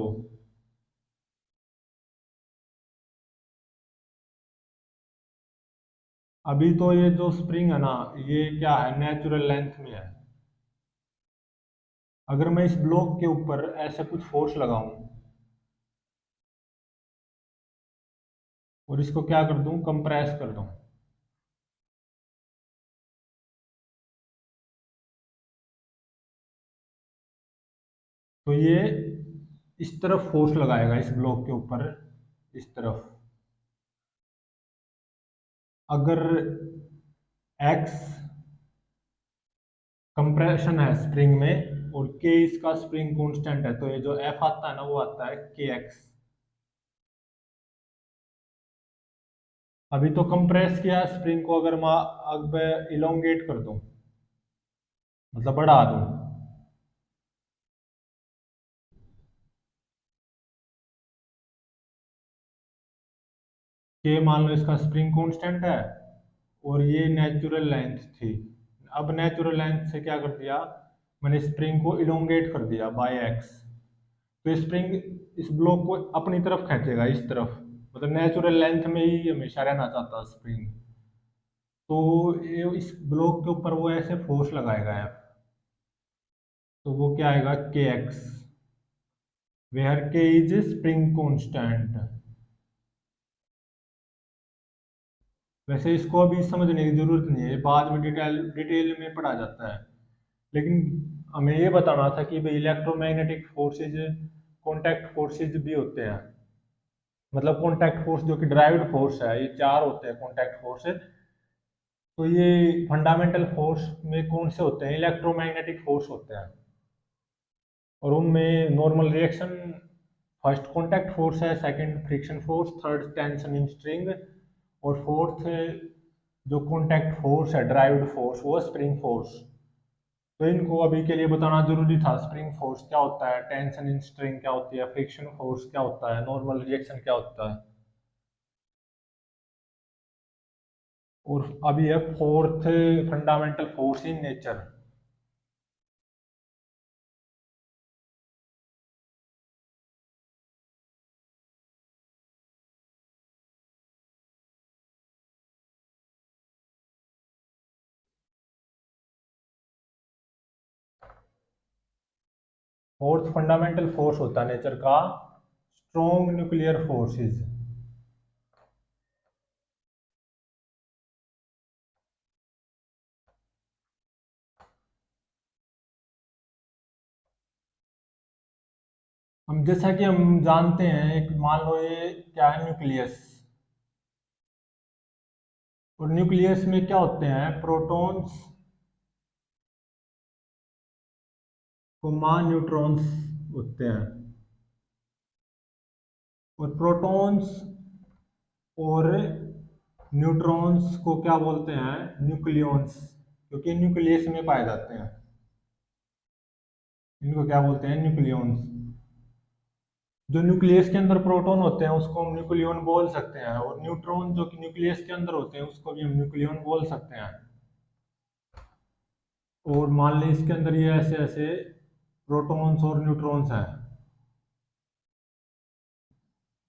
अभी तो ये जो स्प्रिंग है ना, ये क्या है? नेचुरल लेंथ में है। अगर मैं इस ब्लॉक के ऊपर ऐसे कुछ फोर्स लगाऊं, और इसको क्या कर दूं? कंप्रेस कर दूं, तो ये इस तरफ फोर्स लगाएगा इस ब्लॉक के ऊपर, इस तरफ। अगर एक्स कंप्रेशन है स्प्रिंग में और के इसका स्प्रिंग कांस्टेंट है, तो ये जो एफ आता है ना वो आता है के एक्स। अभी तो कंप्रेस किया स्प्रिंग को, अगर मैं अब इलोंगेट कर दूं, मतलब बढ़ा दूं, के मान लो इसका स्प्रिंग कांस्टेंट है और ये नेचुरल लेंथ थी। अब नेचुरल लेंथ से क्या कर दिया, मैंने स्प्रिंग को इलोंगेट कर दिया बाय एक्स। तो स्प्रिंग इस ब्लॉक को अपनी तरफ खींचेगा, इस तरफ, मतलब नेचुरल लेंथ में ही हमेशा रहना चाहता है स्प्रिंग। तो ये इस ब्लॉक के ऊपर वो ऐसे फोर्स लगाएगा यार, तो वो क्या आएगा के एक्स, वेयर के इज स्प्रिंग कांस्टेंट। वैसे इसको अभी समझने की जरूरत नहीं है, बाद में डिटेल डिटेल में पढ़ा जाता है। लेकिन हमें ये बताना था कि भाई इलेक्ट्रोमैग्नेटिक फोर्सेज कॉन्टैक्ट फोर्सेज भी होते हैं। मतलब कॉन्टैक्ट फोर्स जो कि ड्राइव्ड फोर्स है, ये चार होते हैं कॉन्टैक्ट फोर्सेज। तो ये फंडामेंटल फोर्स में कौन से होते हैं, इलेक्ट्रोमैग्नेटिक फोर्स होते हैं। और उनमें normal reaction, first contact force है, second friction force, third tension in string, और फोर्थ जो कॉन्टैक्ट फोर्स है ड्राइव्ड फोर्स वो स्प्रिंग फोर्स। तो इनको अभी के लिए बताना जरूरी था, स्प्रिंग फोर्स क्या होता है, टेंशन इन स्ट्रिंग क्या होती है, फ्रिक्शन फोर्स क्या होता है, नॉर्मल रिएक्शन क्या होता है। और अभी है fourth fundamental force in nature. Fourth fundamental force होता है नेचर का स्ट्रॉन्ग न्यूक्लियर फोर्सेस। हम जैसा कि हम जानते हैं, एक मान लो ये क्या है, न्यूक्लियस। और न्यूक्लियस में क्या होते हैं, प्रोटॉन्स को न्यूट्रॉन्स होते हैं। और प्रोटॉन्स और न्यूट्रॉन्स को क्या बोलते हैं, न्यूक्लियॉन्स, क्योंकि न्यूक्लियस में पाए जाते हैं। इनको क्या बोलते हैं, न्यूक्लियॉन्स। जो न्यूक्लियस के अंदर प्रोटॉन होते हैं उसको हम न्यूक्लियॉन बोल सकते हैं, और न्यूट्रॉन जो कि न्यूक्लियस के अंदर होते हैं उसको भी हम न्यूक्लियॉन बोल सकते हैं। और मान लें इसके अंदर ये ऐसे ऐसे प्रोटॉन्स और न्यूट्रॉन्स हैं।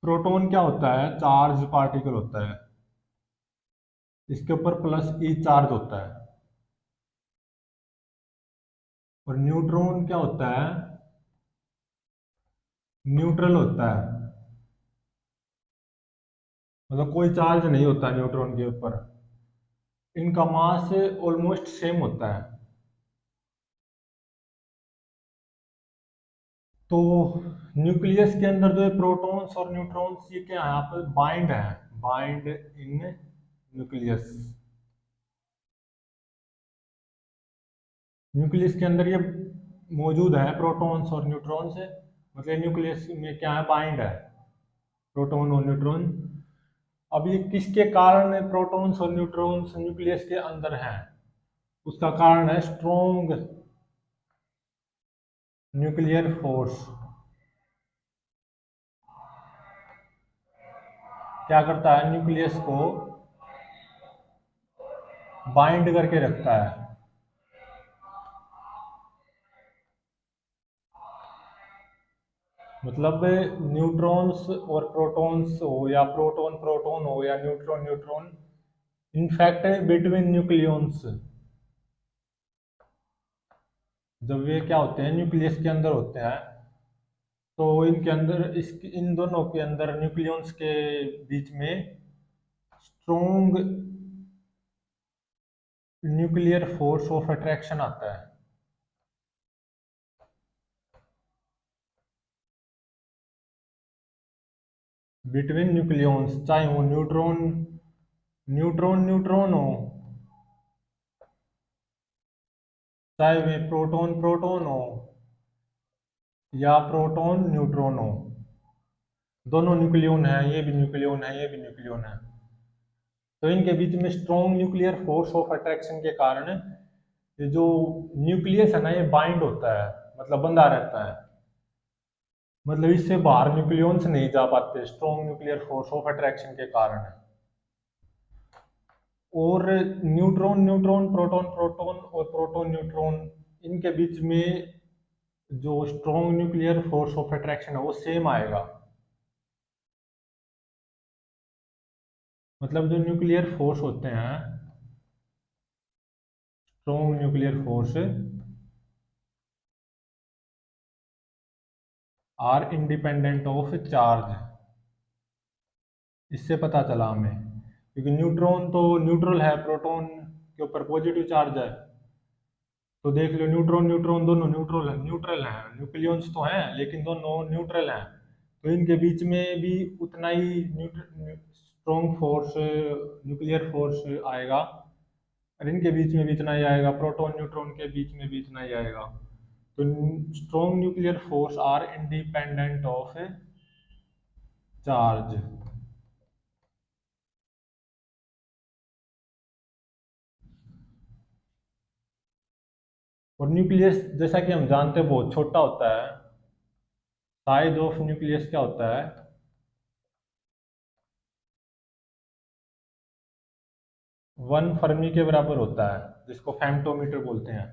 प्रोटॉन क्या होता है, चार्ज पार्टिकल होता है, इसके ऊपर प्लस ई चार्ज होता है। और न्यूट्रॉन क्या होता है, न्यूट्रल होता है, मतलब कोई चार्ज नहीं होता न्यूट्रॉन के ऊपर। इनका मास ऑलमोस्ट सेम होता है। तो न्यूक्लियस के अंदर जो है प्रोटॉन्स और न्यूट्रॉन्स ये क्या है, यहाँ पर बाइंड है, बाइंड इन न्यूक्लियस। न्यूक्लियस के अंदर ये मौजूद है प्रोटॉन्स और न्यूट्रॉन्स, मतलब न्यूक्लियस में क्या है, बाइंड है प्रोटॉन और न्यूट्रॉन। अब ये किसके कारण प्रोटॉन्स और न्यूट्रॉन्स न्यूक्लियस के अंदर हैं, उसका कारण है स्ट्रॉन्ग न्यूक्लियर फोर्स। क्या करता है, न्यूक्लियस को बाइंड करके रखता है। मतलब न्यूट्रॉन्स और प्रोटॉन्स हो, या प्रोटॉन प्रोटॉन हो, या neutron neutron, in fact between nucleons, जब ये क्या होते हैं न्यूक्लियस के अंदर होते हैं, तो इनके अंदर इन दोनों के अंदर न्यूक्लियॉन्स के बीच में strong nuclear force of attraction आता है। बिटवीन न्यूक्लियॉन्स, चाहे वो न्यूट्रॉन न्यूट्रॉन न्यूट्रॉन हो, चाहे वे प्रोटॉन प्रोटॉन हो या प्रोटॉन न्यूट्रॉन हो, दोनों न्यूक्लियन है, ये भी न्यूक्लियन है, ये भी न्यूक्लियन है, तो इनके बीच में strong nuclear force of attraction के कारण ये जो न्यूक्लियस है ना, ये बाइंड होता है, मतलब बंधा रहता है, मतलब इससे बाहर न्यूक्लियंस नहीं जा पाते strong nuclear force of attraction के कारण। और न्यूट्रॉन न्यूट्रॉन, प्रोटॉन प्रोटॉन और प्रोटॉन न्यूट्रॉन, इनके बीच में जो strong nuclear force of attraction है वो सेम आएगा। मतलब जो न्यूक्लियर फोर्स होते हैं, strong nuclear force are independent of charge, इससे पता चला हमें, क्योंकि न्यूट्रॉन तो न्यूट्रल है, प्रोटॉन के ऊपर पॉजिटिव चार्ज है, तो देख लो न्यूट्रॉन न्यूट्रॉन दोनों न्यूट्रल हैं, न्यूक्लियंस तो हैं लेकिन दोनों न्यूट्रल हैं, तो इनके बीच में भी उतना ही स्ट्रॉन्ग फोर्स, न्यूक्लियर फोर्स आएगा, और इनके बीच में भी इतना ही आएगा, प्रोटॉन न्यूट्रॉन के बीच में भी इतना ही आएगा। तो strong nuclear force are independent of charge. और न्यूक्लियस जैसा कि हम जानते हैं बहुत छोटा होता है, साइज ऑफ न्यूक्लियस क्या होता है, 1 फर्मी के बराबर होता है, जिसको फेम्टोमीटर बोलते हैं,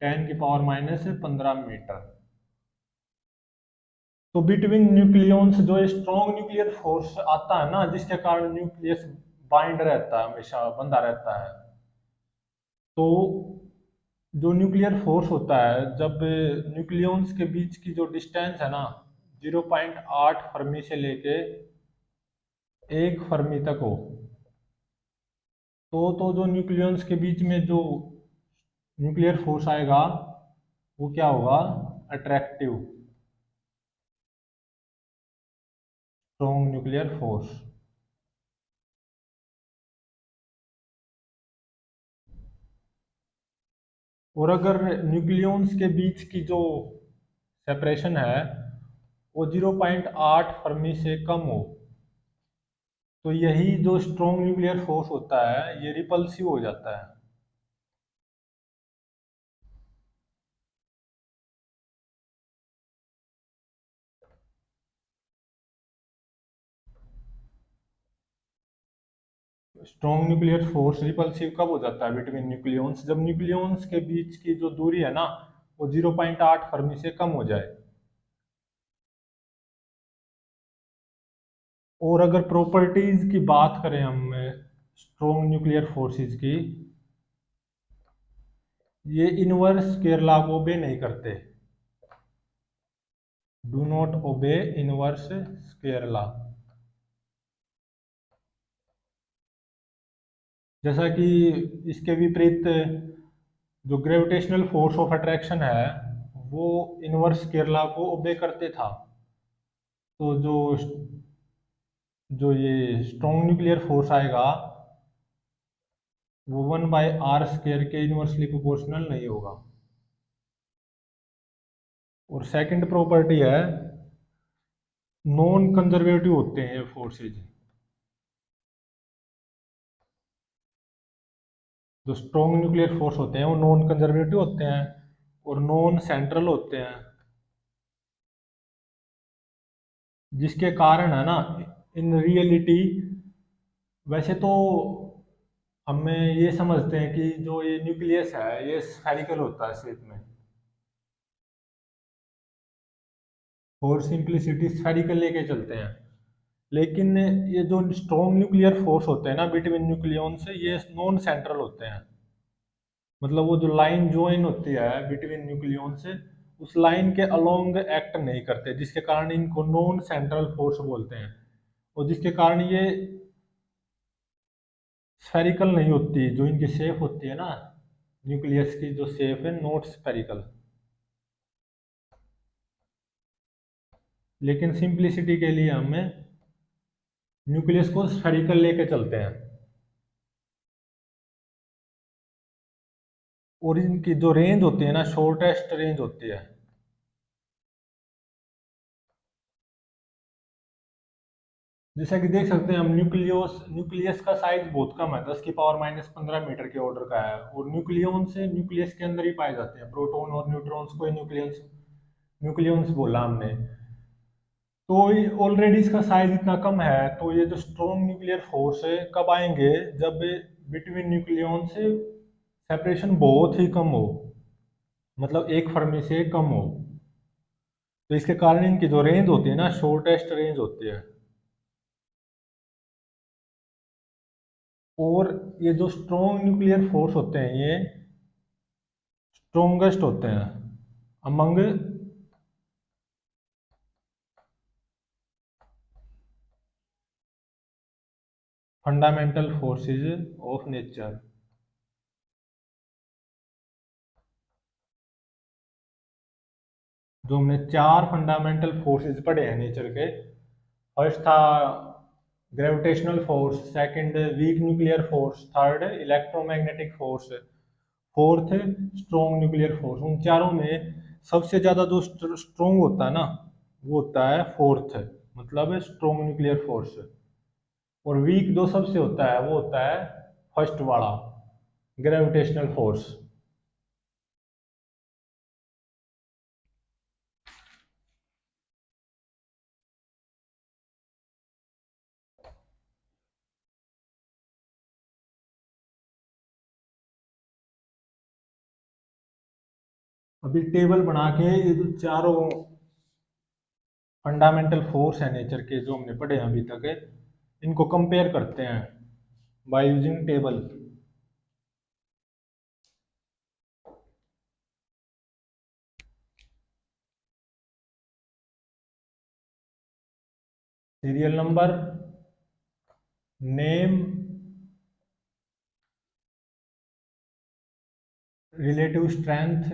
10⁻⁻⁻⁰ तो बिटवीन न्यूक्लियंस जो स्ट्रॉन्ग न्यूक्लियर फोर्स आता है ना, जिसके कारण न्यूक्लियस बाइंड रहता है, हमेशा बंधा रहता है, तो जो न्यूक्लियर फोर्स होता है, जब न्यूक्लियंस के बीच की जो डिस्टेंस है ना, 0.8 फर्मी से लेके 1 फर्मी तक हो, तो जो न्यूक्लियंस के बीच में जो न्यूक्लियर फोर्स आएगा वो क्या होगा, अट्रैक्टिव स्ट्रॉन्ग न्यूक्लियर फोर्स। और अगर न्यूक्लियंस के बीच की जो सेपरेशन है वो 0.8 फर्मी से कम हो, तो यही जो स्ट्रॉन्ग न्यूक्लियर फोर्स होता है ये रिपल्सिव हो जाता है। स्ट्रॉन्ग न्यूक्लियर फोर्स रिपल्सिव कब हो जाता है बिटवीन न्यूक्लियंस, जब न्यूक्लियंस के बीच की जो दूरी है ना वो 0.8 फर्मी से कम हो जाए। और अगर प्रॉपर्टीज की बात करें हम स्ट्रॉन्ग न्यूक्लियर फोर्सेस की, ये इनवर्स स्क्वायर लॉ को ओबे नहीं करते, do not obey inverse square law. जैसा कि इसके विपरीत जो ग्रेविटेशनल फोर्स ऑफ अट्रैक्शन है वो इनवर्स स्क्वायर लॉ को ओबे करते था, तो जो जो ये स्ट्रॉन्ग न्यूक्लियर फोर्स आएगा वो 1/r² के इनवर्सली प्रोपोर्शनल नहीं होगा। और सेकंड प्रॉपर्टी है, नॉन कंजर्वेटिव होते हैं ये फोर्सेज, जो स्ट्रॉन्ग न्यूक्लियर फोर्स होते हैं वो नॉन कंजर्वेटिव होते हैं और नॉन सेंट्रल होते हैं, जिसके कारण है ना, इन रियलिटी वैसे तो हमें ये समझते हैं कि जो ये न्यूक्लियस है ये स्फेरिकल होता है शेप में, और सिंप्लिसिटी स्फेरिकल लेके चलते हैं, लेकिन ये जो स्ट्रॉन्ग न्यूक्लियर फोर्स होते हैं ना बिटवीन न्यूक्लियन से, ये नॉन सेंट्रल होते हैं, मतलब वो जो लाइन ज्वाइन होती है बिटवीन न्यूक्लियन से, उस लाइन के अलोंग एक्ट नहीं करते, जिसके कारण इनको नॉन सेंट्रल फोर्स बोलते हैं, और जिसके कारण ये स्फेरिकल नहीं होती, जो इनकी शेप होती है ना न्यूक्लियस की जो शेप है, नॉट स्फेरिकल। लेकिन सिंप्लिसिटी के लिए हमें न्यूक्लियस को स्फेरिकल लेके चलते हैं। और इनकी जो रेंज होती है ना, शॉर्टेस्ट रेंज होती है। जैसा कि देख सकते हैं हम, न्यूक्लियस का साइज बहुत कम है, 10⁻⁻15 मीटर के ऑर्डर का है। और न्यूक्लियन से न्यूक्लियस के अंदर ही पाए जाते हैं, प्रोटॉन और न्यूट्रॉन्स को न्यूक्लियंस न्यूक्लियंस बोला हमने। तो ऑलरेडी इसका साइज इतना कम है, तो ये जो स्ट्रॉन्ग न्यूक्लियर फोर्स है कब आएंगे, जब बिटवीन न्यूक्लियन से सेपरेशन बहुत ही कम हो, मतलब एक फर्मी से कम हो। तो इसके कारण इनकी जो रेंज होती है ना, शॉर्टेस्ट रेंज होती है। और ये जो स्ट्रॉन्ग न्यूक्लियर फोर्स होते हैं, ये स्ट्रोंगेस्ट होते हैं among fundamental forces of nature. जो हमने 4 फंडामेंटल फोर्सेस पढ़े हैं नेचर के, फर्स्ट था gravitational force, second weak nuclear force, third electromagnetic force, fourth strong nuclear force. उन चारों में सबसे ज़्यादा जो स्ट्रॉन्ग होता है ना, वो होता है फोर्थ, मतलब स्ट्रॉन्ग न्यूक्लियर फोर्स। और वीक जो सबसे होता है, वो होता है फर्स्ट वाला, ग्रेविटेशनल फोर्स। अभी टेबल बना के ये जो चारों फंडामेंटल फोर्स है नेचर के, जो हमने पढ़े हैं अभी तक, इनको कंपेयर करते हैं by using table. Serial number, name, relative strength,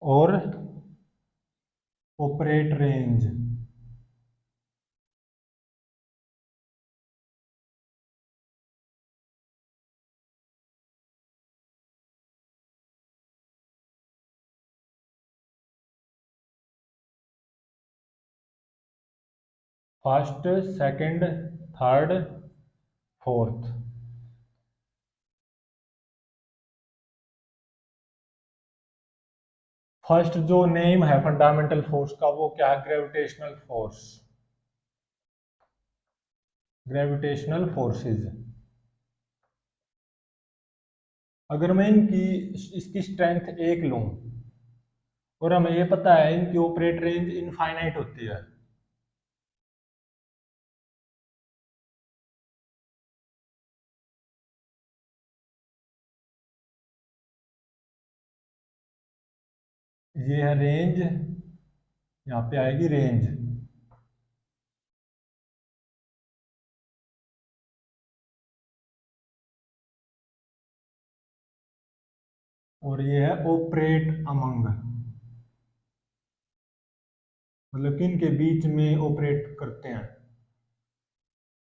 और operate range. First, second, third, fourth. First जो नेम है फंडामेंटल फोर्स का, वो क्या है, ग्रेविटेशनल फोर्स, ग्रेविटेशनल फोर्सेस। अगर मैं इसकी स्ट्रेंथ 1 लूं, और हमें ये पता है इनकी ऑपरेट रेंज इनफाइनाइट होती है, ये है रेंज, यहाँ पे आएगी रेंज। और ये है ऑपरेट अमंग, मतलब किन के बीच में ऑपरेट करते हैं।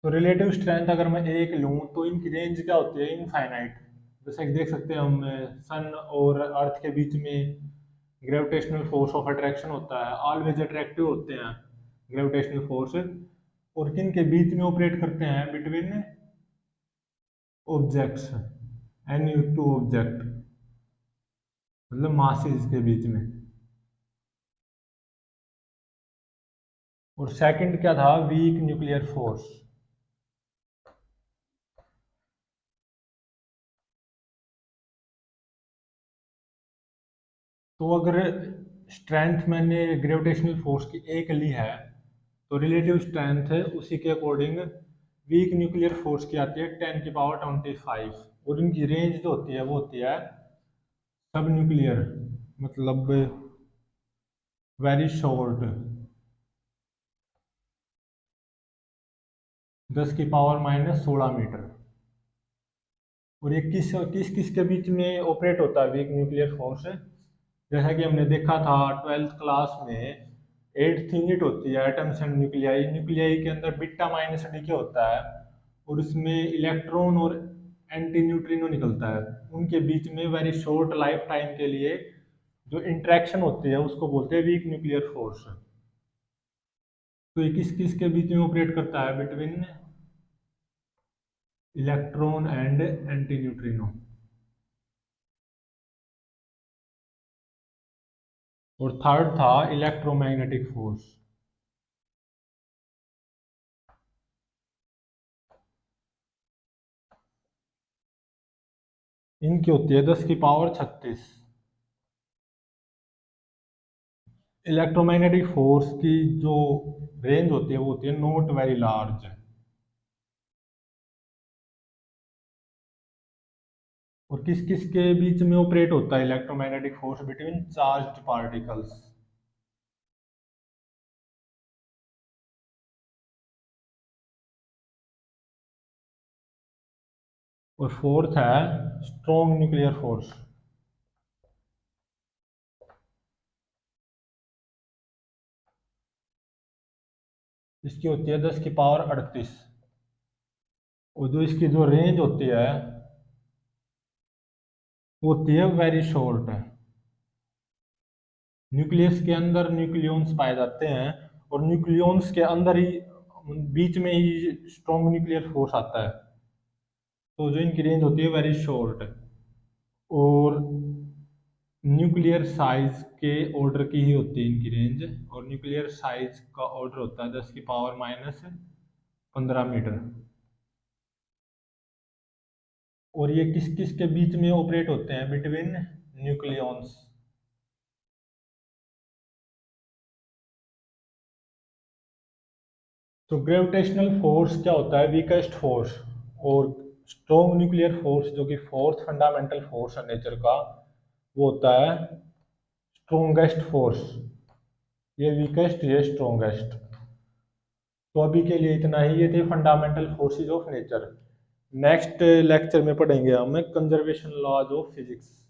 तो रिलेटिव स्ट्रेंथ अगर मैं 1 लूं, तो इनकी रेंज क्या होती है, इनफाइनाइट। जैसे कि देख सकते हैं हम, सन और अर्थ के बीच में ग्रेविटेशनल फोर्स ऑफ अट्रैक्शन होता है, ऑलवेज अट्रैक्टिव होते हैं ग्रेविटेशनल फोर्स। और किन के बीच में ऑपरेट करते हैं, between objects, any two object, मतलब मासेस के बीच में। और सेकंड क्या था, वीक न्यूक्लियर फोर्स। तो अगर स्ट्रेंथ मैंने ग्रेविटेशनल फोर्स की 1 ली है, तो रिलेटिव स्ट्रेंथ है उसी के अकॉर्डिंग वीक न्यूक्लियर फोर्स की आती है 10⁻25। और इनकी रेंज जो होती है, वो होती है सब न्यूक्लियर, मतलब वेरी शॉर्ट, 10⁻16 मीटर। और ये किस किस किस के बीच में ऑपरेट होता है वीक न्यूक्लियर फोर्स, जैसा कि हमने देखा था 12th क्लास में, 8th यूनिट होती है एटम्स एंड न्यूक्लियाई। न्यूक्लियाई के अंदर बीटा माइनस डी के होता है, और उसमें इलेक्ट्रॉन और एंटी न्यूट्रिनो निकलता है। उनके बीच में वेरी शॉर्ट लाइफ टाइम के लिए जो इंटरेक्शन होती है उसको बोलते हैं वीक न्यूक्लियर फोर्स। तो ये किस किस के बीच में ऑपरेट करता है? Between electron and anti neutrino. और थर्ड था इलेक्ट्रोमैग्नेटिक फोर्स। इनकी होती है 10 की पावर 36। इलेक्ट्रोमैग्नेटिक फोर्स की जो रेंज होती है वो होती है नॉट वेरी लार्ज। और किस किस के बीच में ऑपरेट होता है electromagnetic force? Between charged particles. और फोर्थ है स्ट्रॉन्ग न्यूक्लियर फोर्स। इसकी होती है 10 की पावर 38। और जो इसकी जो रेंज होती है वो होती है वेरी शॉर्ट। न्यूक्लियस के अंदर न्यूक्लियॉन्स पाए जाते हैं और न्यूक्लियॉन्स के अंदर ही बीच में ही स्ट्रॉन्ग न्यूक्लियर फोर्स आता है। तो जो इनकी रेंज होती है वेरी शॉर्ट। और न्यूक्लियर साइज के ऑर्डर की ही होती है इनकी रेंज। और न्यूक्लियर साइज का ऑर्डर होता है 10 की पावर-15 मीटर। और ये किस किस के बीच में ऑपरेट होते हैं? Between nucleons. तो ग्रेविटेशनल फोर्स क्या होता है? Weakest force. और स्ट्रॉन्ग न्यूक्लियर फोर्स जो कि फोर्थ फंडामेंटल फोर्स है नेचर का, वो होता है स्ट्रॉन्गेस्ट फोर्स। ये वीकेस्ट, ये स्ट्रॉन्गेस्ट। तो अभी के लिए इतना ही। ये थे fundamental forces of nature. Next lecture में पढ़ेंगे हम कंजर्वेशन लॉज ऑफ फिजिक्स।